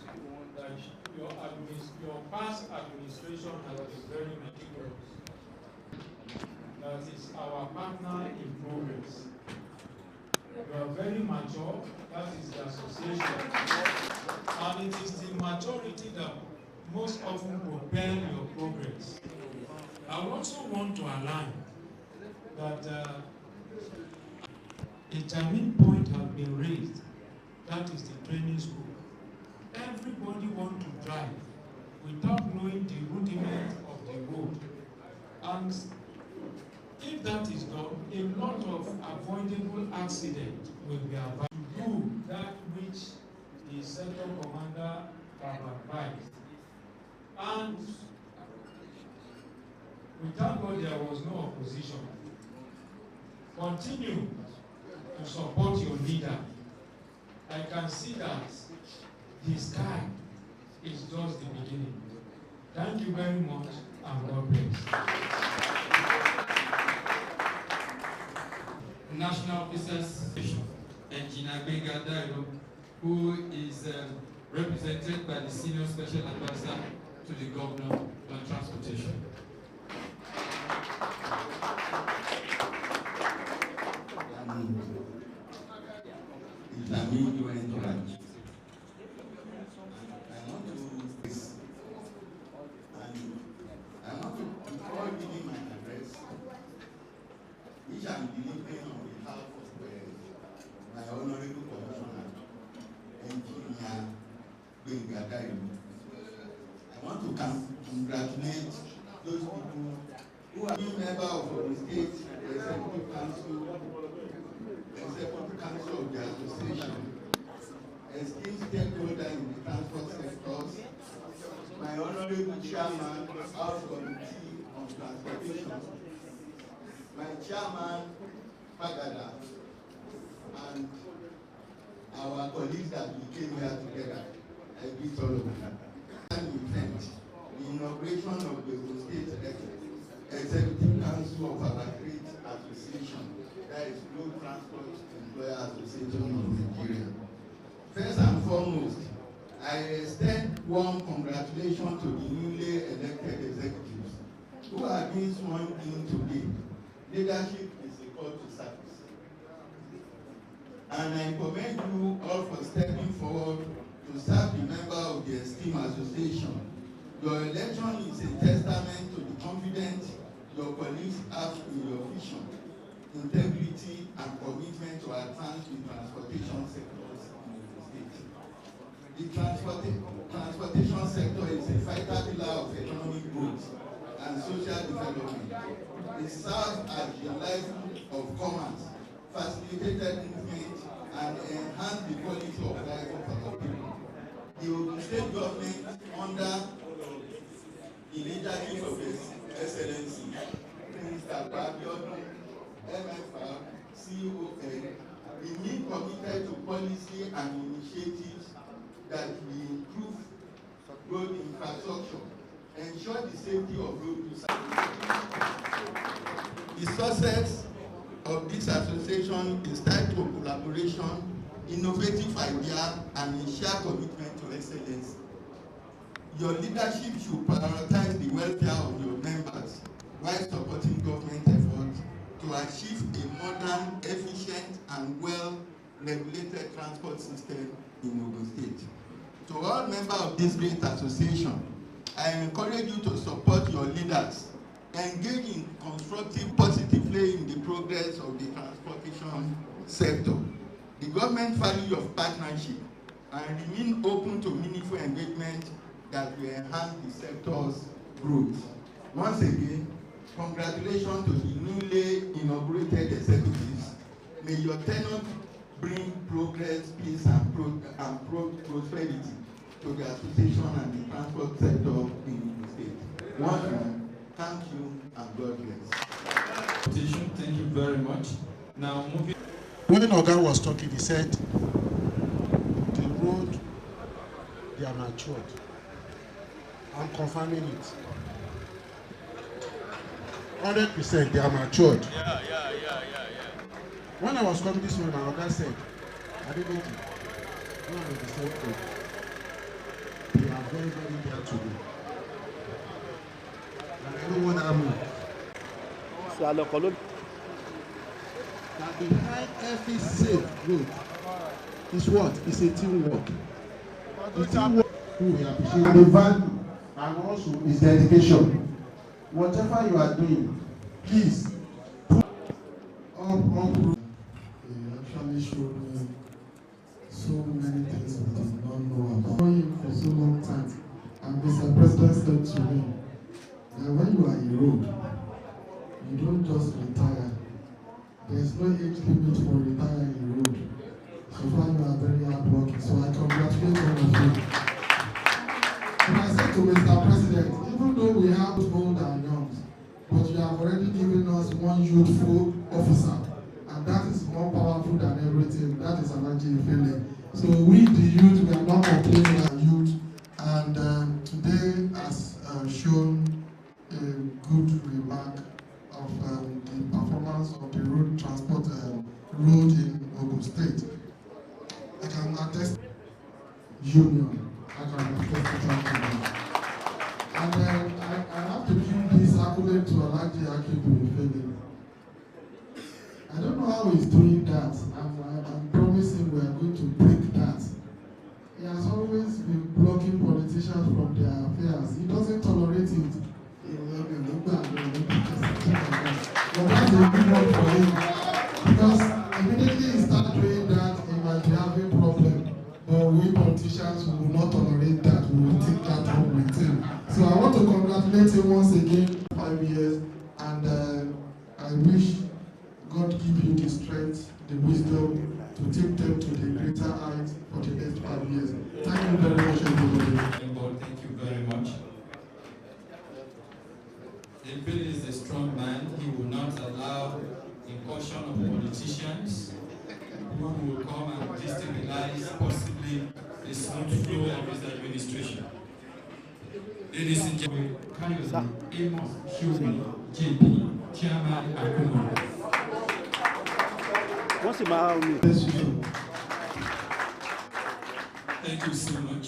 that your past administration has been very meticulous. That is our partner in progress. You are very mature, that is the association. And it is the maturity that most often propel your progress. I also want to align that a turning point has been raised. That is the training school. Everybody wants to drive without knowing the rudiment of the road. And if that is done, a lot of avoidable accidents will be avoided. To do that which the sector commander have advised. And we thank God there was no opposition. Continue to support your leader. I can see that the sky is just the beginning. Thank you very much and God bless. National Officers Engineer Benga Dairo, who is represented by the Senior Special Advisor to the Governor on Transportation. Which I'm delivering on behalf of my honorable commissioner, Engineer Benga Dairo. I want to congratulate those people who are new members of the state executive council of the association, esteemed stakeholders in the transport sectors, my honorable chairman, House Committee on Transportation, my chairman, Pagada, and our colleagues that we came here together. I greet all of you. Transport Employer Association of Nigeria. First and foremost, I extend warm congratulations to the newly elected executives who are being sworn in today. Leadership is a call to service. And I commend you all for stepping forward to serve the member of the Esteem Association. Your election is a testament to the confidence your colleagues have in your vision, integrity, and commitment to advance the transportation sectors in the state. The transportation sector is a vital pillar of economic growth and social development. It serves as the lifeline of commerce, facilitated movement, and enhanced the quality of life of our people. The Ogun State government, under the leadership of His Excellency Prince Abiodun, MFR, CON, remain committed to policy and initiatives that will improve road infrastructure, ensure the safety of road users. The success of this association is tied to collaboration, innovative ideas, and a shared commitment to excellence. Your leadership should prioritize the welfare of your members while supporting government efforts to achieve a modern, efficient, and well-regulated transport system in Ogun State. To all members of this great association, I encourage you to support your leaders, engage in constructive, positively in the progress of the transportation sector. The government value of partnership and remain open to meaningful engagement that will enhance the sector's growth. Once again, congratulations to the newly inaugurated executives. May your tenure bring progress, peace, and prosperity to the association and the transport sector in the state. Once again, thank you and God bless. Thank you very much. Now moving. When Ogun was talking, he said, the road, they are matured. I'm confirming it. 100% they are matured. Yeah. When I was coming this morning, my Ogun said, I didn't know one of the same thing. They are very, very there today. And I don't want to move. That behind every safe road is what? It's a teamwork. The teamwork we appreciate. And the value and also is dedication. Whatever you are doing, please put up. He actually showed me so many things I did not know about him for so long time. And Mr. President said to me that when you are a road, you don't just retire. There is no age limit for retiring a road. So far you are very hardworking. So I congratulate all of you. And I said to Mr. President, even though we have old and young, but you have already given us one youthful officer, and that is more powerful than everything. That is Alaji Ifele. So we, the youth, we are not complaining about youth, and today has shown a good remark of the performance of the road transport road in Ogun State. I can attest union. I can attest to that. And I have to give this accolade to Alaji Ifele. I don't know how he's doing that. I'm promising we are going to break that. He has always been blocking politicians from their affairs. He doesn't tolerate it. But that's a good one for him. Because immediately he starts doing that, he might be having problem. But we politicians will not tolerate that. We will take that up with him. So I want to congratulate him once again, 5 years, and I wish God give you the strength, the wisdom to take them to the greater heights for the next 5 years. Thank you very much, everybody. Thank you very much. Ifele is a strong man. He will not allow incursion of politicians who will come and destabilize possibly the smooth flow of his administration. Ladies and gentlemen, Amos Shumi, JP, Chairman, Ogun. Thank you so much.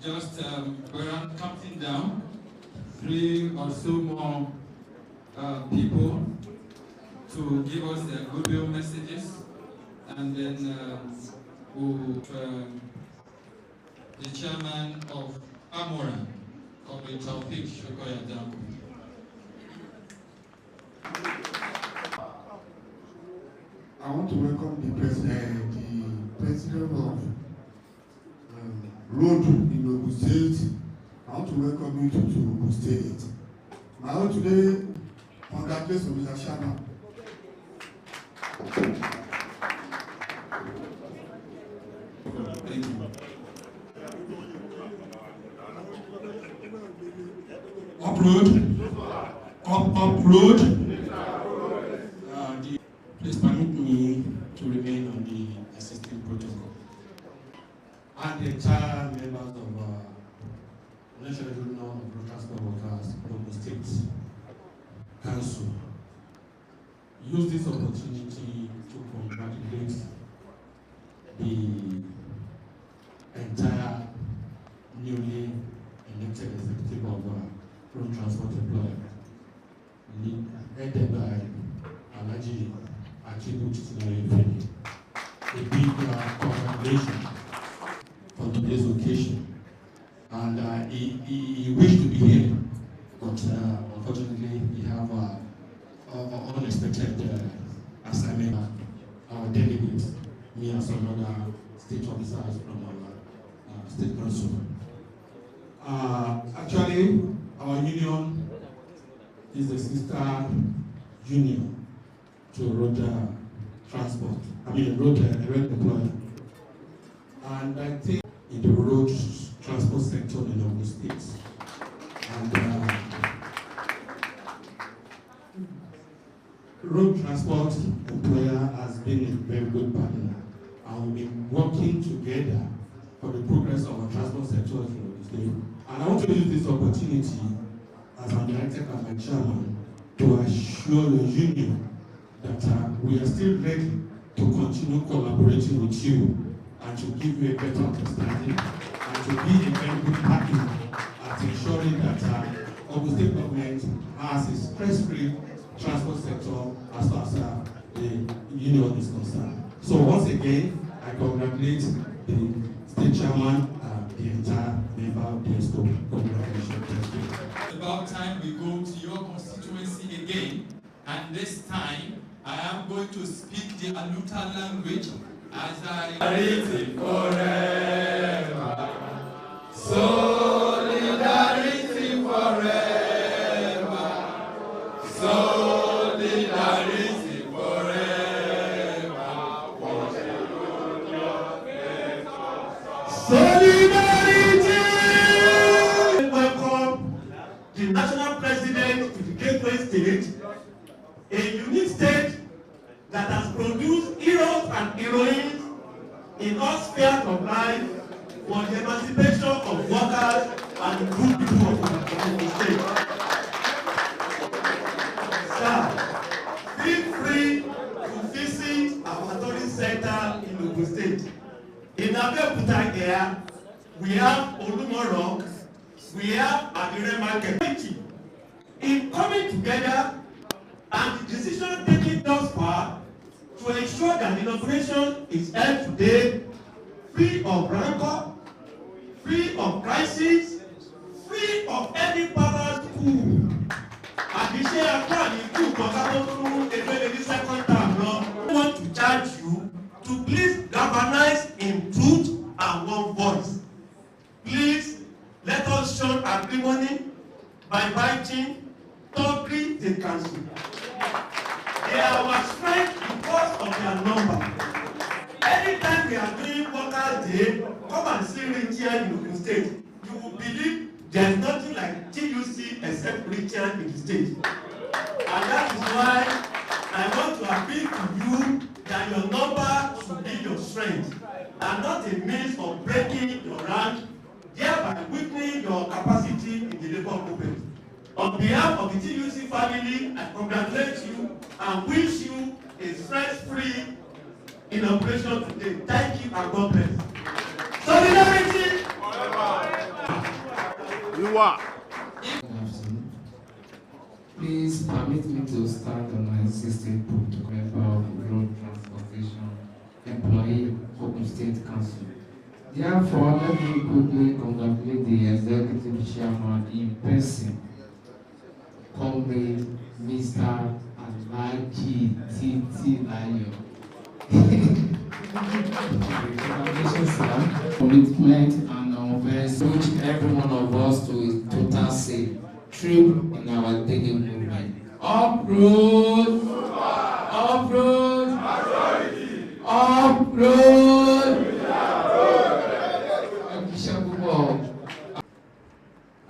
Just we're counting down 3 or so more people to give us their goodwill messages, and then the chairman of Amora, Comrade Taufik Shokoya Danko. I want to welcome the president of road in Ogun State. I want to welcome you to Ogun State. I want today congratulate Mr. Sharma. Thank you. Upload. Please permit me to remain on the existing protocol. And the entire members of National Union of Road Transport Workers, Ogun State Council, use this opportunity to congratulate the entire newly elected executive of road transport employer, headed by Alaji Achibu Chitinari. A big congratulations for today's occasion. And he wished to be here, but unfortunately he have unexpected assignment. Our delegates, me and some other state officers from our state council. Actually, our union is a sister union to road transport. Road employer. And I think in the road transport sector in Ogun State. And road transport employer has been a very good partner, and we've been working together for the progress of our transport sector in Ogun State. And I want to use this opportunity as I'm elected as my chairman to assure the union that we are still ready to continue collaborating with you and to give you a better understanding and to be a very good partner at ensuring that Ogun State government has a stress-free transport sector as far as the union is concerned. So once again, I congratulate the state chairman and the entire member of the ESCO. Congratulations. About time we go to your constituency again, and this time I am going to speak the Aluta language as I solidarity forever. Solidarity forever. Solidarity forever. Solidarity! Welcome the national president to the Gateway State, a unique state that has produced heroes and heroines in all spheres of life for the emancipation of workers and the good people of the state. Sir, feel free to visit our tourist center in Ogun State. In Abeokuta here, we have Olumo Rock, we have Adire Market. In coming together and the decision taken thus far to ensure that the inauguration is held today free of rancor, free of crisis, free of any power coup. Àdìsẹ́ akọ́ àdìkú kọ̀ọ̀kan tó fún ẹgbẹ́ ní second term lọ. I want to charge you to please galvanize in truth and one voice. Please let us show agreement by inviting Togri the council. They are our strength because of their number. Anytime we are doing Workers' Day, come and see Richard in Ogun State. You will believe there is nothing like TUC except Richard in the state. And that is why I want to appeal to you that your number should be your strength and not a means of breaking your rank, thereby weakening your capacity in the labor movement. On behalf of the TUC family, I congratulate you and wish you is stress-free in operation today. Thank you and God bless. Solidarity! You are. Good afternoon. Please permit me to stand on my existing protocol of road transportation employee Ogun State Council. Therefore, let me quickly congratulate the executive chairman in person, comrade Mr. Alhaji Titi Layo. Congratulations, sir. Commitment and which every one of us to a total say true in our daily movement. Up-road! Up-road! Up-road!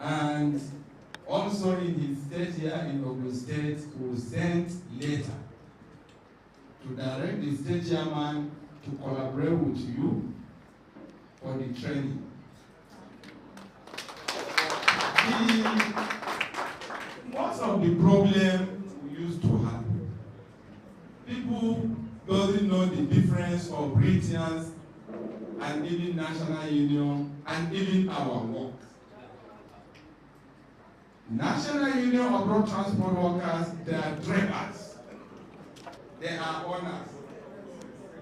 And also in his third year in Ogun State, we sent letter to direct the state chairman to collaborate with you for the training. Most of the problem we used to have, people doesn't know the difference of Britians and even National Union and even our work. National Union of Road Transport Workers, they are drivers. They are owners.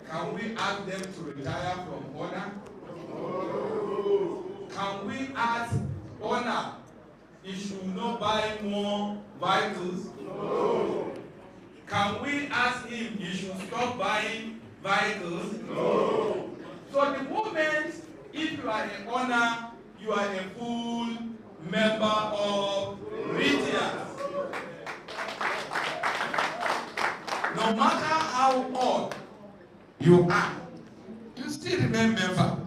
Can we ask them to retire from owner? Can we ask owner he should not buy more vehicles? No. Can we ask him he should stop buying vehicles? No. So the moment, if you are an owner, you are a full member of Retians. No matter how old you are, you still remain member.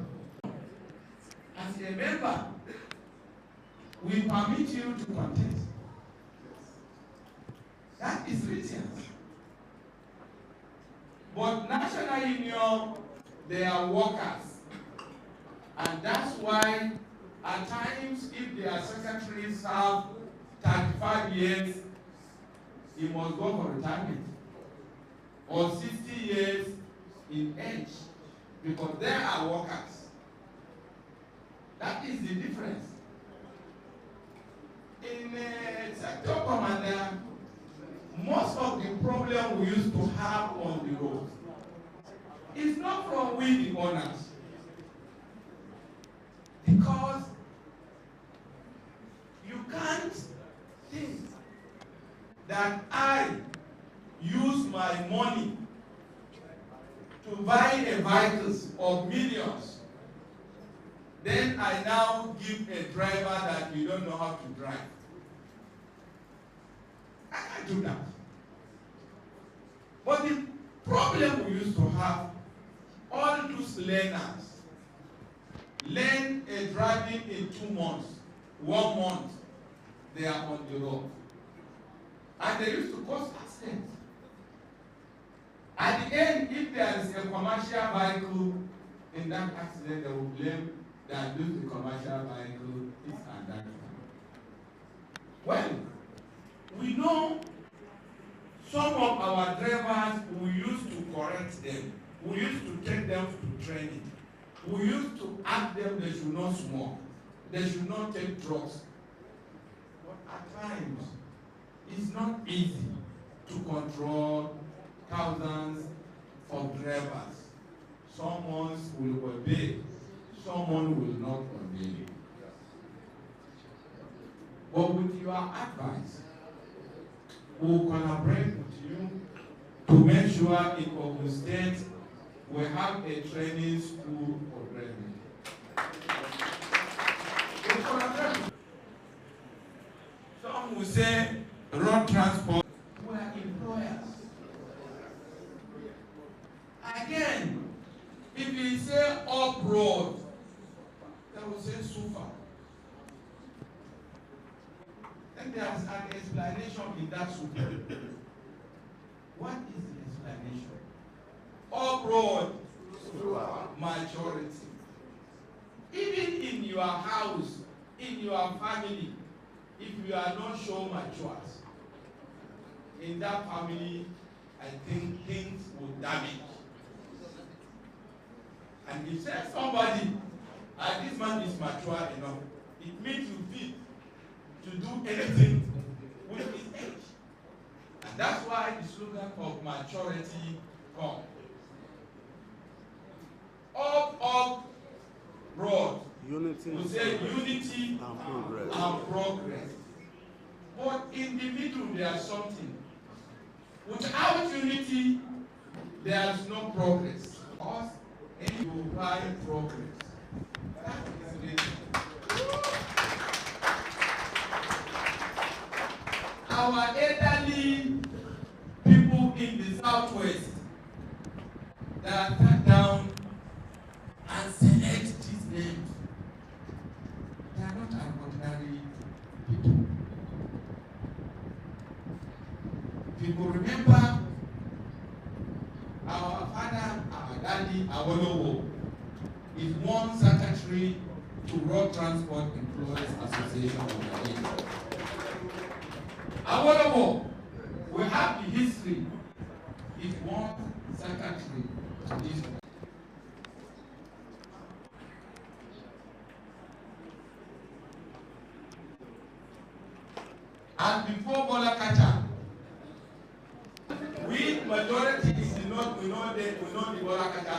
As a member, we permit you to contest. That is Retians. But National Union, they are workers. And that's why at times, if their secretaries have 35 years, he must go for retirement. Or 60 years in age, because they are workers. That is the difference. In sector commander, most of the problem we used to have on the road is not from we the owners. Because you can't think that I use my money to buy a vehicles of millions, then I now give a driver that you don't know how to drive. I can't do that. But the problem we used to have, all those learners learn a driving in 2 months, 1 month, they are on the road. And they used to cause accidents. At the end, if there is a commercial vehicle in that accident, they will blame that this the commercial vehicle is and that. Well, we know some of our drivers, we used to correct them. We used to take them to training. We used to ask them they should not smoke. They should not take drugs. But at times, it's not easy to control thousands of drivers. Someone will obey, someone will not obey. But with your advice, we will collaborate with you to make sure in Ogun State we have a training school for driving. Some will say road transport. We are employers. Again, if you say off-road, they will say super. And there's an explanation in that super. What is the explanation? Off-road, majority. Even in your house, in your family, if you are not sure mature, in that family, I think things would damage. And if somebody, this man is mature enough, it means you fit to do anything with his age. And that's why the slogan of maturity comes. Up, broad. Unity. We say unity and progress. But in the middle, there's something. Without unity, there's no progress. Because you provide progress. That is it. Our elderly people in the southwest that sat down and select these names, they are not an ordinary people. People remember our father, our daddy, Awolowo, is one secretary to Road Transport Employees Association of Nigeria. Awolowo, we have the history, is one secretary to this. And before Bola Kacha, we majority is not, we know the Bola Kacha,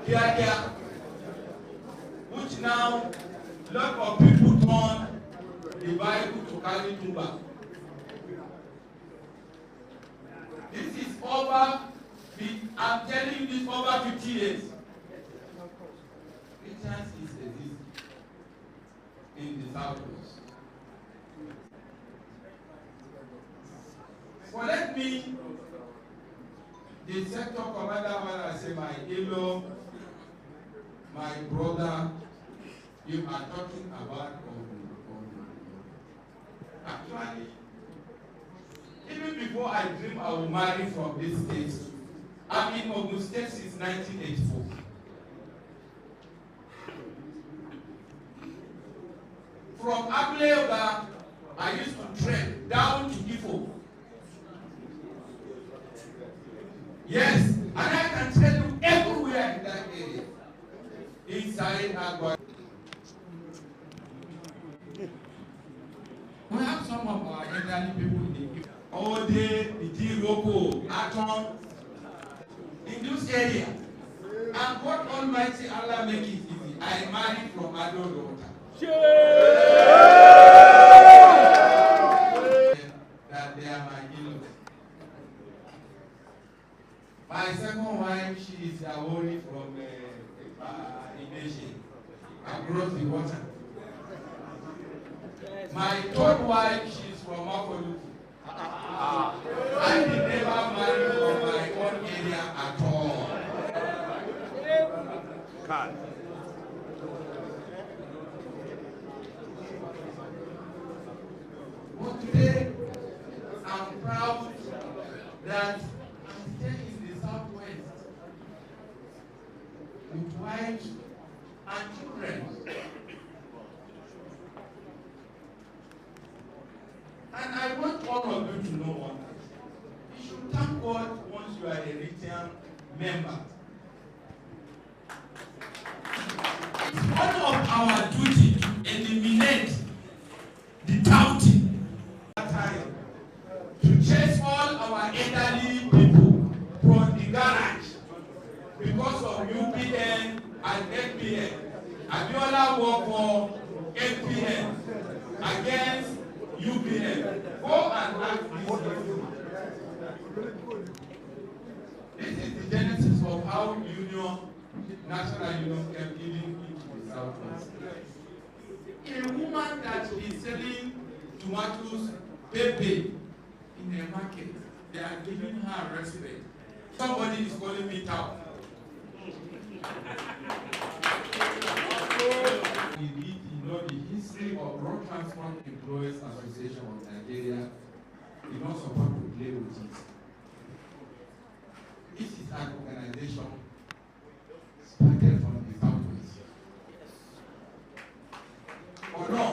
Kia, which now lot of people turn the Bible to carry Tumba. This is over, I'm telling you this, over 50 years. Christians is exist in the southwest. Well, let me, the sector commander, when I say my in-law, my brother, you are talking about Ogun. Actually, even before I dream I will marry from this state, I'm in Ogun State since 1984. From Abuleoga, I used to trek down to Ifo. Yes, and I can tell you everywhere in that area, inside Agua. We have some of our elderly people in the Ode, Itiroko, Aton, in this area. And God Almighty Allah make it easy. I married from Ado daughter. That they are my in-laws. My second wife, she is a warrior from Indonesia, across the water. My third wife, she is from Makoluku. I did never marry from my own area at all. But today, I'm proud that I'm staying in the southwest with wives and children. And I want all of you to know one thing. You should thank God once you are a Ritian member. It's one of our duty to eliminate the doubting time, to chase all our elderly people from the garage because of UPN and FPN. Abiola worked for FPN against UPN. Go and ask this. This is the genesis of how National Union kept giving into the Southwest. A woman that is selling tomatoes, pepe in a market, they are giving her respect. Somebody is calling me out. We need to know the history of Road Transport Employees Association of Nigeria. We don't support to play with it. This is an organization started from the Southwest. Or no?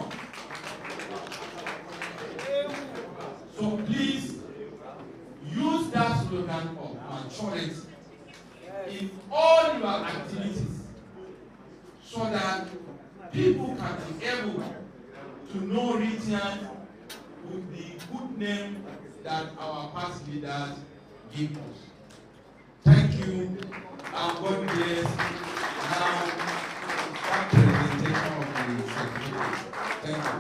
So please, maturity in all your activities so that people can be able to know Ritian with the good name that our past leaders give us. Thank you, and God bless. Now, that presentation of the secretary. Thank you.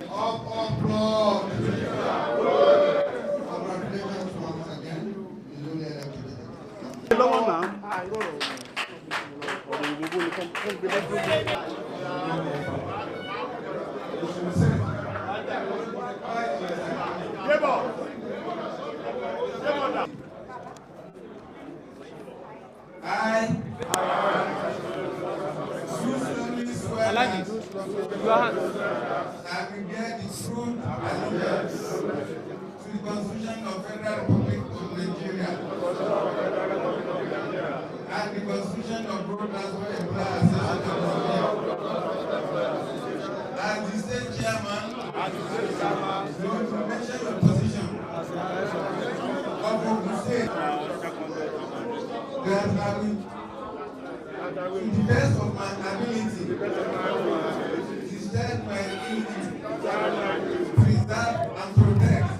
Applaud. Congratulations once again. You newly I solemnly swear that I will bear the true allegiance to the Constitution of Federal Republic of Nigeria and the Constitution of Broad Transport Employers Association of Nigeria. As the state chairman, to mention your position of Ogun State, that I will, to the best of my ability, discharge my duty, preserve and protect,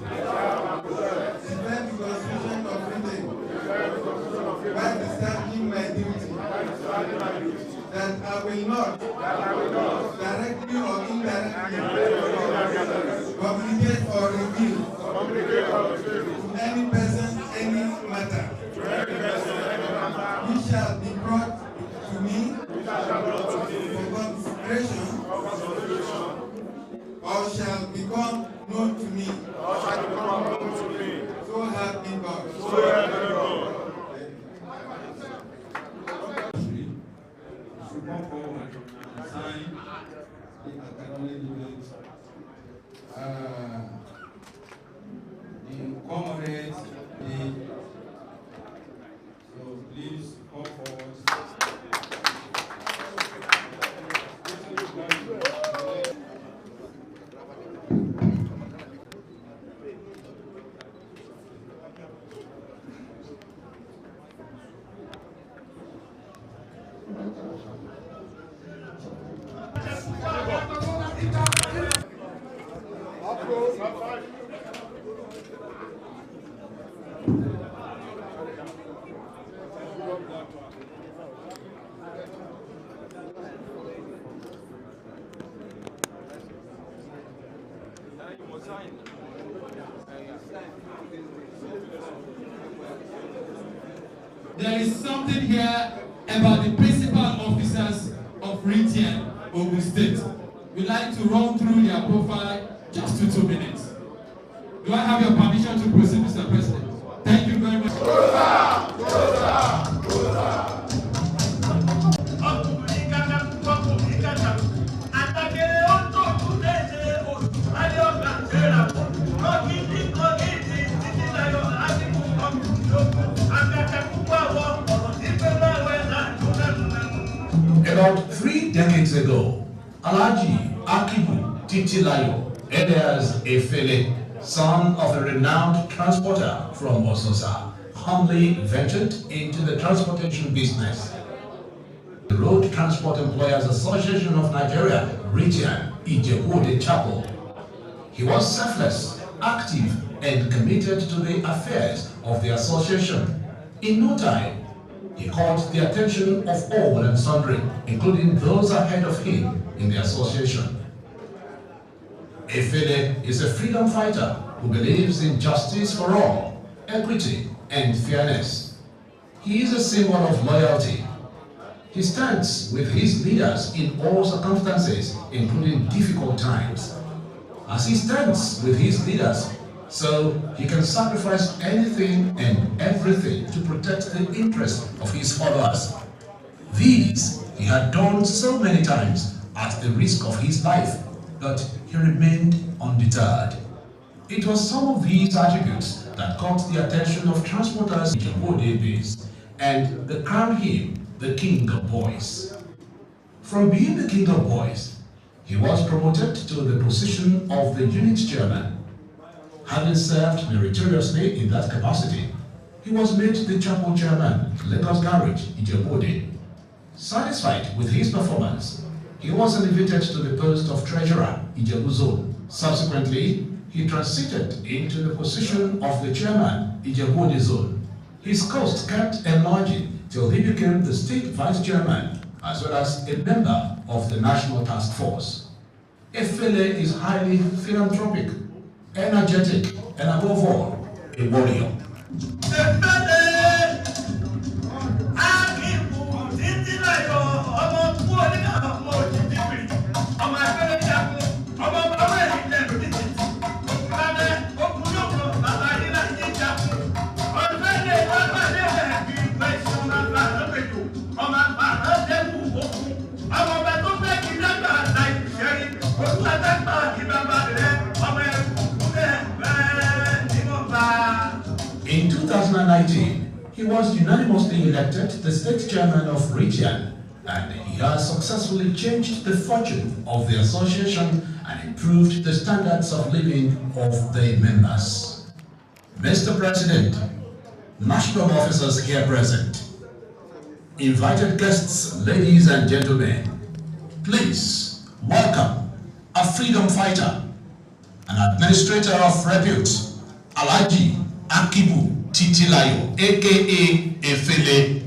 defend the Constitution of Britain, while discharging my duty, that I will not, directly or indirectly, communicate or reveal to any person any matter which shall be brought to me for consideration or shall become known to me. So help me God. Come forward and sign the academic unit. The comrades, so please come forward. There is something here about the principal officers of Ritian, Ogun State. We'd like to run through their profile just to 2 minutes. Do I have your permission to proceed, Mr. President? Thank you very much. About 3 decades ago, Alhaji Akibu Titilayo, alias Efele, son of a renowned transporter from Ososa, humbly ventured into the transportation business. The Road Transport Employers Association of Nigeria, Ritian, Ijebu-Ode Chapel. He was selfless, active, and committed to the affairs of the association. In no time, he caught the attention of all and sundry, including those ahead of him in the association. Efele is a freedom fighter who believes in justice for all, equity, and fairness. He is a symbol of loyalty. He stands with his leaders in all circumstances, including difficult times. As he stands with his leaders, so he can sacrifice anything and everything to protect the interests of his followers. These he had done so many times at the risk of his life, but he remained undeterred. It was some of these attributes that caught the attention of transporters in Ijebu-Ode base and they crowned him the King of Boys. From being the King of Boys, he was promoted to the position of the unit chairman. Having served meritoriously in that capacity, he was made the chapel chairman, Lagos Garage, Ijebu-Ode. Satisfied with his performance, he was elevated to the post of treasurer, Ijebu Zone. Subsequently, he transited into the position of the chairman, Ijebu-Ode Zone. His cost kept enlarging till he became the state vice chairman, as well as a member of the National Task Force. Efele is highly philanthropic, energetic, and above all, a warrior. In 2019, he was unanimously elected the state chairman of Ritian, and he has successfully changed the fortune of the association and improved the standards of living of the members. Mr. President, national officers here present, invited guests, ladies and gentlemen, please welcome a freedom fighter, an administrator of repute, Alhaji Akibu Titilayo, aka Efele.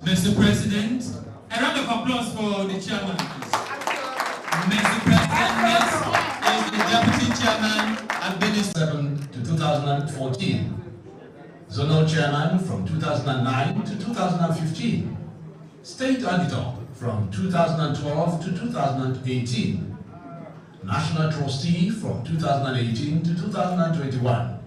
Mr. President, a round of applause for the chairman, please. Mr. President, next is the deputy chairman and minister. 2007 to 2014, zonal chairman from 2009 to 2015, state auditor from 2012 to 2018, national trustee from 2018 to 2021,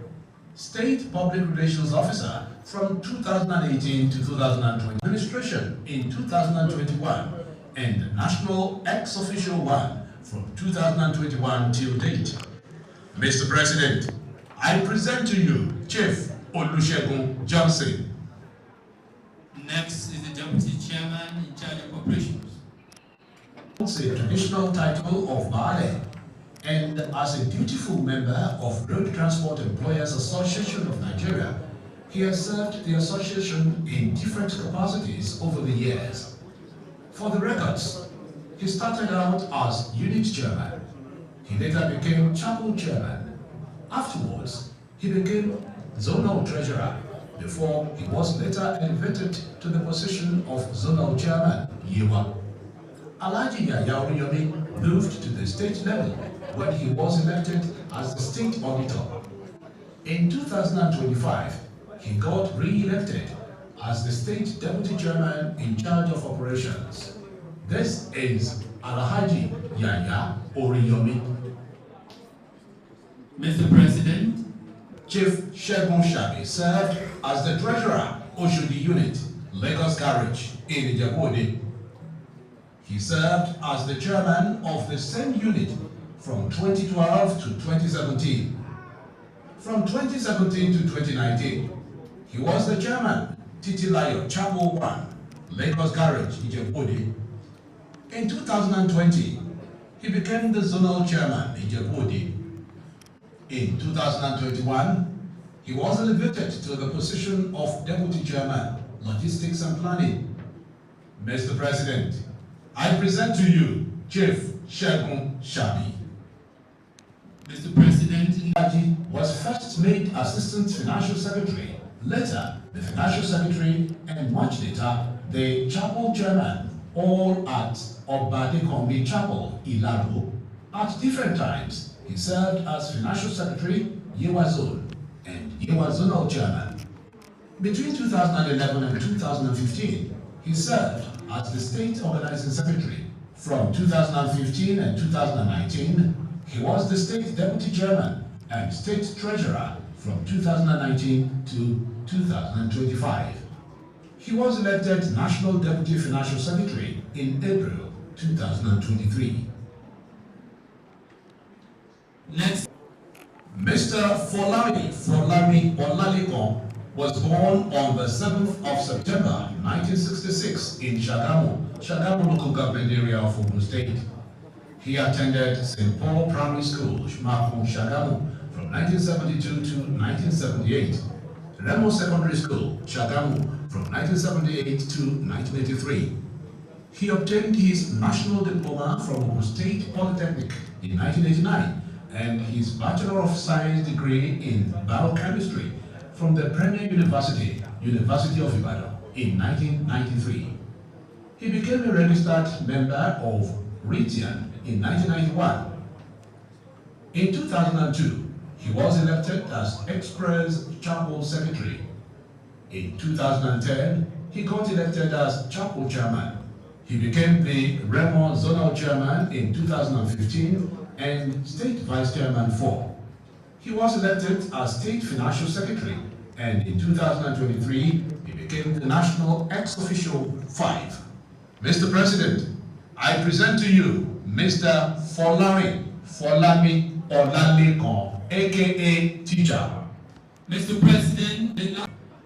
state public relations officer from 2018 to 2020, administration in 2021, and national ex-official one from 2021 till date. Mr. President, I present to you Chief Olusegun Johnson. Next is the deputy chairman in charge of operations. It's a traditional title of Baale, and as a dutiful member of Road Transport Employers Association of Nigeria, he has served the association in different capacities over the years. For the records, he started out as unit chairman. He later became chapel chairman. Afterwards, he became zonal treasurer before he was later elevated to the position of zonal chairman, Yewa. Alhaji Yaya Oriyomi moved to the state level when he was elected as the state auditor. In 2025, he got re-elected as the state deputy chairman in charge of operations. This is Alhaji Yaya Oriyomi. Mr. President, Chief Segun Shabi served as the treasurer, Oshodi Unit, Lagos Garage, in Ijebu-Ode. He served as the chairman of the same unit from 2012 to 2017. From 2017 to 2019, he was the chairman, Titilayo Chapel 1, Lagos Garage, Ijebu-Ode. In 2020, he became the zonal chairman, Ijebu-Ode. In 2021, he was elevated to the position of deputy chairman, logistics and planning. Mr. President, I present to you Chief Segun Shabi. Mr. President, Haji was first made Assistant Financial Secretary, later the Financial Secretary, and much later the Chapel Chairman, all at Obadekombi Chapel, Ilaro. At different times, he served as Financial Secretary, Yewa Zone, and he was zonal chairman. Between 2011 and 2015, he served as the state organizing secretary. From 2015 and 2019, he was the state deputy chairman and state treasurer from 2019 to 2025. He was elected National Deputy Financial Secretary in April 2023. Next. Mr. Folami Olalikon was born on the 7th of September 1966 in Shagamu local government area of Ogun State. He attended St. Paul Primary School, Shagamu, from 1972 to 1978, Remo Secondary School, Shagamu, from 1978 to 1983. He obtained his national diploma from Ogun State Polytechnic in 1989 and his Bachelor of Science degree in biochemistry from the Premier University, University of Ibadan, in 1993. He became a registered member of RITIAN in 1991. In 2002, he was elected as Express Chapel Secretary. In 2010, he got elected as Chapel Chairman. He became the Remo Zonal Chairman in 2015 and State Vice Chairman 4. He was elected as State Financial Secretary, and in 2023, he became the National Ex-Official 5. Mr. President, I present to you Mr. Folami Olalikon, aka Teacher. Mr. President,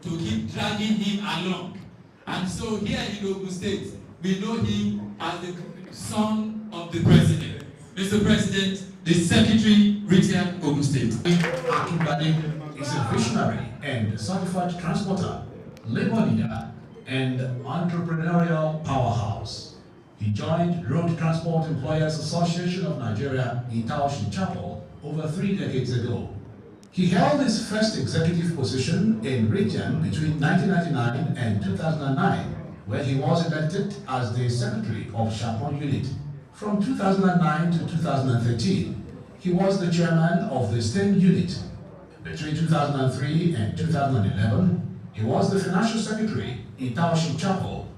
to keep dragging him along. And so here in Ogun State, we know him as the son of the president. Mr. President, the Secretary, Ritian, Ogun State. Akinbade is a visionary and certified transporter, labor leader, and entrepreneurial powerhouse. He joined Road Transport Employers Association of Nigeria in Taoshin Chapel over 3 decades ago. He held his first executive position in Ritian between 1999 and 2009, where he was elected as the Secretary of Chapel Unit. From 2009 to 2013, he was the chairman of the STEM unit. Between 2003 and 2011, he was the financial secretary in Taoshin Chapel.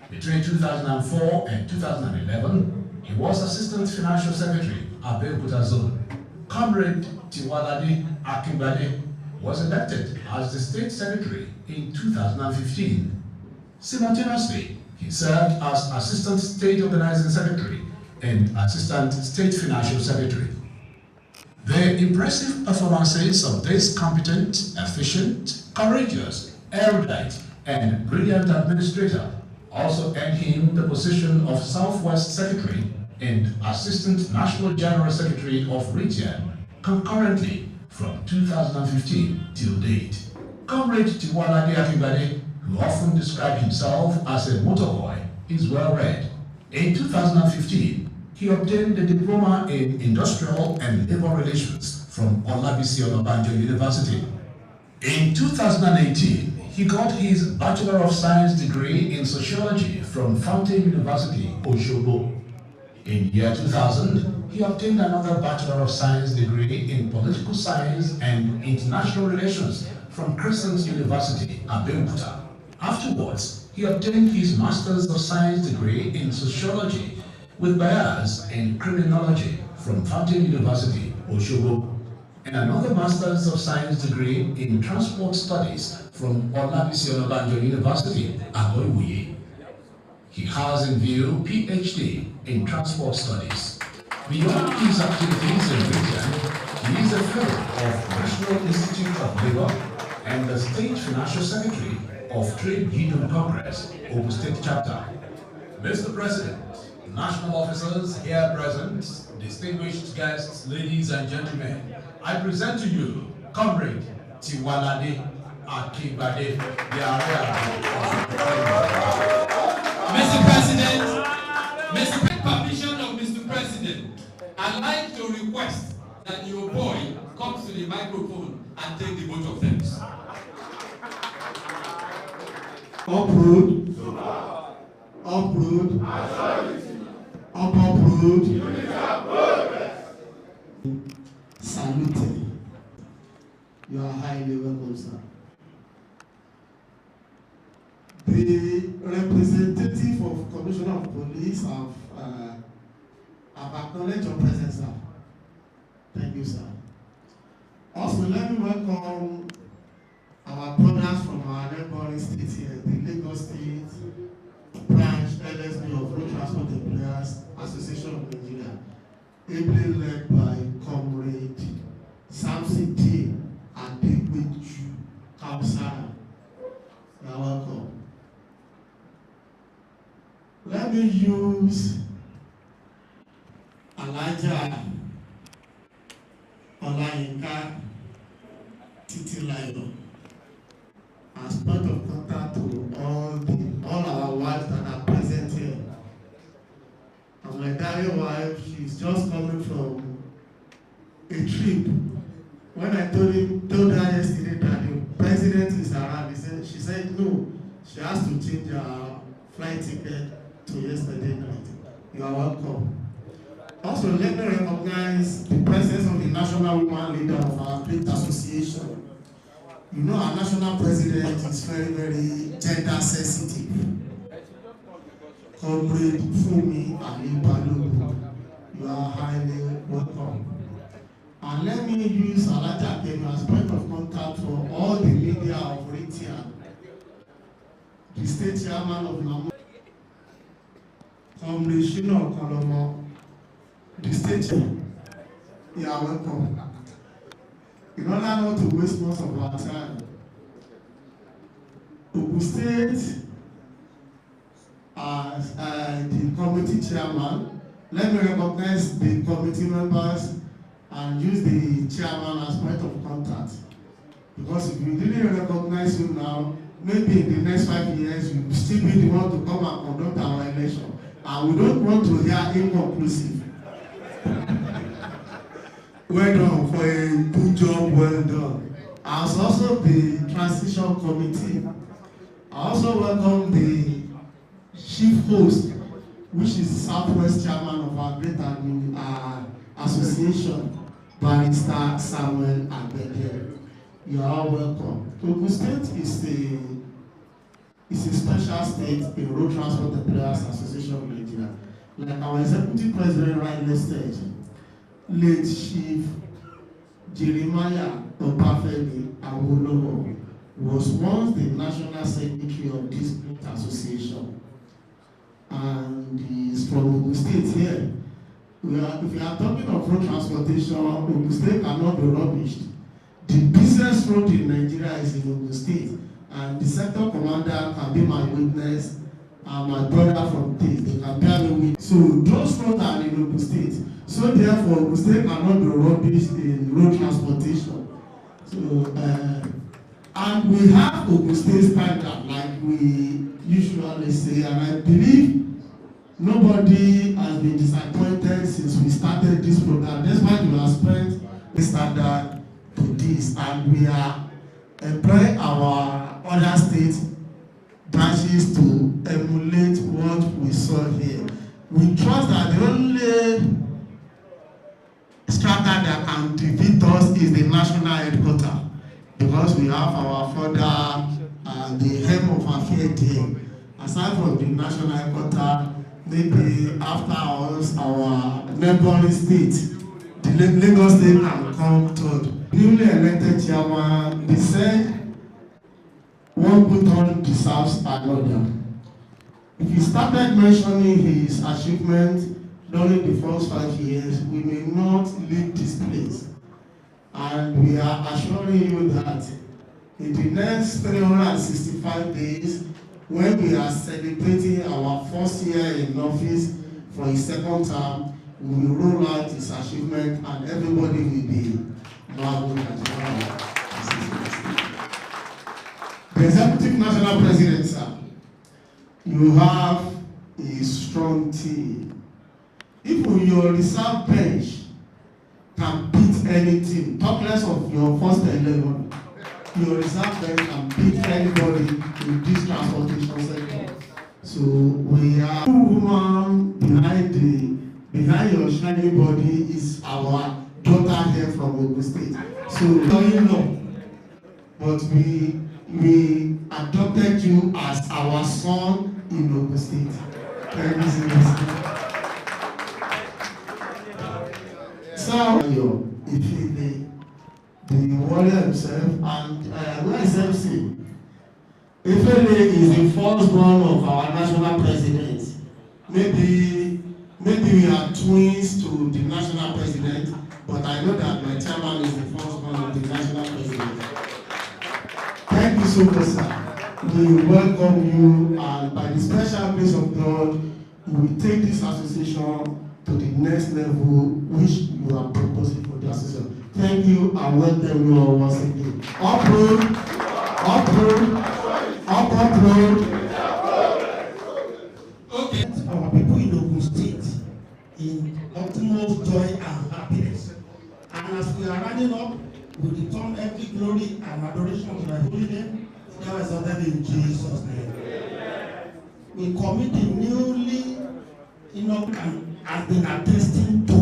Between 2004 and 2011, he was assistant financial secretary at Abeokuta Zone. Comrade Tiwalade Akinbade was elected as the state secretary in 2015. Simultaneously, he served as assistant state organizing secretary and assistant state financial secretary. The impressive performances of this competent, efficient, courageous, erudite, and brilliant administrator also earned him the position of Southwest Secretary and Assistant National General Secretary of Ritian concurrently from 2015 till date. Comrade Tiwalade Akinbade, who often described himself as a motor boy, is well read. In 2015, he obtained a diploma in industrial and labor relations from Olabisi Onabanjo University. In 2018, he got his Bachelor of Science degree in sociology from Fountain University, Osogbo. In year 2000, he obtained another Bachelor of Science degree in political science and international relations from Crescent University, Abeokuta. Afterwards, he obtained his Master's of Science degree in sociology with bias in criminology from Fountain University, Osogbo, and another Master's of Science degree in transport studies from Olabisi Onabanjo University, Agoiwuye. He has in view PhD in transport studies. Beyond his activities in Britain, he is a fellow of National Institute of Labour and the State Financial Secretary of Trade Union Congress, Ogun State Chapter. Mr. President, national officers here present, distinguished guests, ladies and gentlemen, I present to you Comrade Tiwalade Akinbade, the Mr. President, with permission of Mr. President, I'd like to request that your boy comes to the microphone and take the vote of thanks. Uproot, uproot, uproot, saluted. You are highly welcome, sir. The representative of Commissioner of Police have acknowledged your presence, sir. Thank you, sir. Also, let me welcome our brothers from our neighboring state here, the Lagos State Branch LSB of Road Transport Employers Association of Nigeria, ably led by Comrade Samson T. and Degweju Kausara. You are welcome. Let me use Alaja Olayinka Titilayo as point of contact to all our wives that are present here. And my darling wife, she's just coming from a trip. When I told her yesterday that the president is around, she said no, she has to change her flight ticket to yesterday night. You are welcome. Also, let me recognize the presence of the national woman leader of our great association. You know, our national president is very, very gender sensitive. Comrade Fumi Alibalu, you are highly welcome. And let me use Alaja Kemi as point of contact for all the media of Ritia, the state chairman of Namu, Comrade Shino Kolomo, the state chairman. You are welcome. In order not to waste most of our time, Ogun State, as the committee chairman, let me recognize the committee members and use the chairman as point of contact. Because if you didn't recognize him now, maybe in the next 5 years, you will still be the one to come and conduct our election. And we don't want to hear inconclusive. Well done for a good job, well done. As also the transition committee, I also welcome the chief host, which is the Southwest chairman of our great association, Barrister Samuel Abede. You are all welcome. Ogun State is a special state in Road Transport Employers Association of Nigeria. Like our executive president rightly said, late Chief Jeremiah Obafemi Awolowo was once the national secretary of this great association, and he is from Ogun State here. If we are talking of road transportation, Ogun State cannot be rubbished. The business road in Nigeria is in Ogun State, and the sector commander can be my witness, and my brother from Tate, they can bear me witness. So those roads are in Ogun State. So therefore, Ogun State cannot be rubbished in road transportation. So, and we have Ogun State standard, like we usually say, and I believe nobody has been disappointed since we started this program. That's why we have spent the standard to this, and we are employing our other state branches to emulate what we saw here. We trust that the only strata that can defeat us is the national headquarters, because we have our father and the hem of our faith here. Aside from the national headquarters, maybe after us, our neighboring state, the Lagos State can come third. Newly elected chairman, they said one good turn deserves another. If he started mentioning his achievement during the first 5 years, we may not leave this place. And we are assuring you that in the next 365 days, when we are celebrating our first year in office for his second term, we will roll out his achievement and everybody will be marveled at how. The Executive National President, sir, you have a strong team. Even your reserve bench can beat any team, talk less of your first 11. Your reserve bench can beat anybody in this transportation sector. So we are woman behind your shiny body is our daughter here from Ogun State. So you know, but we adopted you as our son in Ogun State. Thank you so much. So, the warrior himself, and where is MC? Ifele is the firstborn of our national president. Maybe we are twins to the national president, but I know that my chairman is the firstborn of the national president. Thank you so much, sir. We welcome you, and by the special grace of God, we will take this association to the next level which you are proposing for the association. Thank you, and welcome you all once again. Uproad, uproad, uproad. Okay. Our people in Ogun State in utmost joy and happiness. And as we are running up, we return every glory and adoration to thy holy name. Now exalted in Jesus' name. We commit the newly and been attesting to.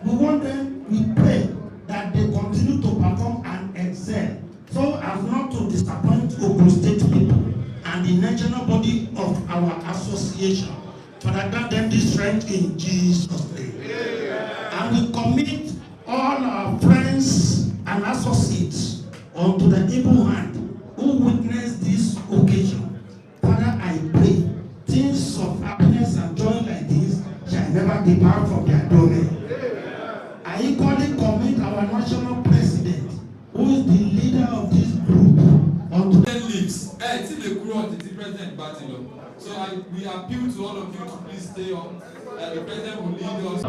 We want them, we pray that they continue to perform and excel so as not to disappoint Ogun State people and the national body of our association. Father, grant them this strength in Jesus' name. And we commit all our friends and associates unto the able hand who witnessed this occasion. Father, I pray things of happiness and joy like this shall never depart from their domain. I equally commit our national president, who is the leader of this group, unto the leaves. Till the crew of the president battle. So we appeal to all of you to please stay on. The president will lead us.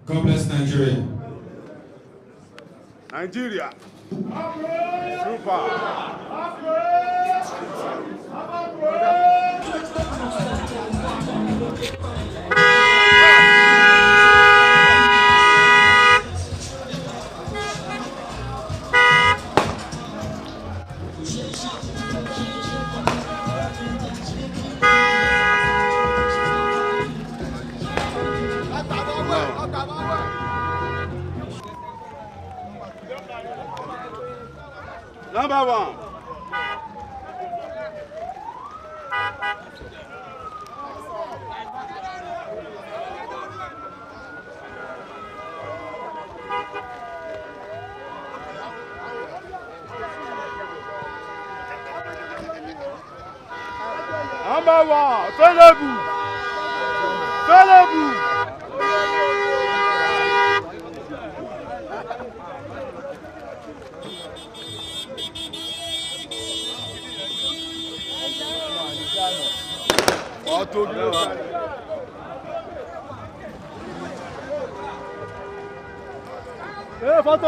God bless Nigeria. Nigeria. Super. Number one. Number one. Fais-le-vous. Fais-le-vous. Photo.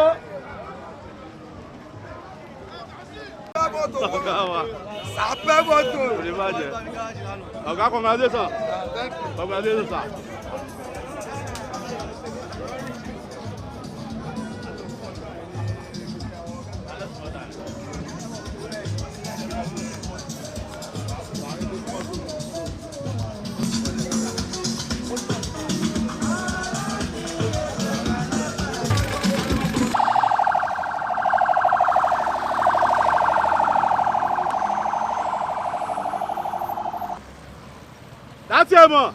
Ça fait photo. Regarde combien de ça. Combien de ça. tiẹ̀ mọ̀.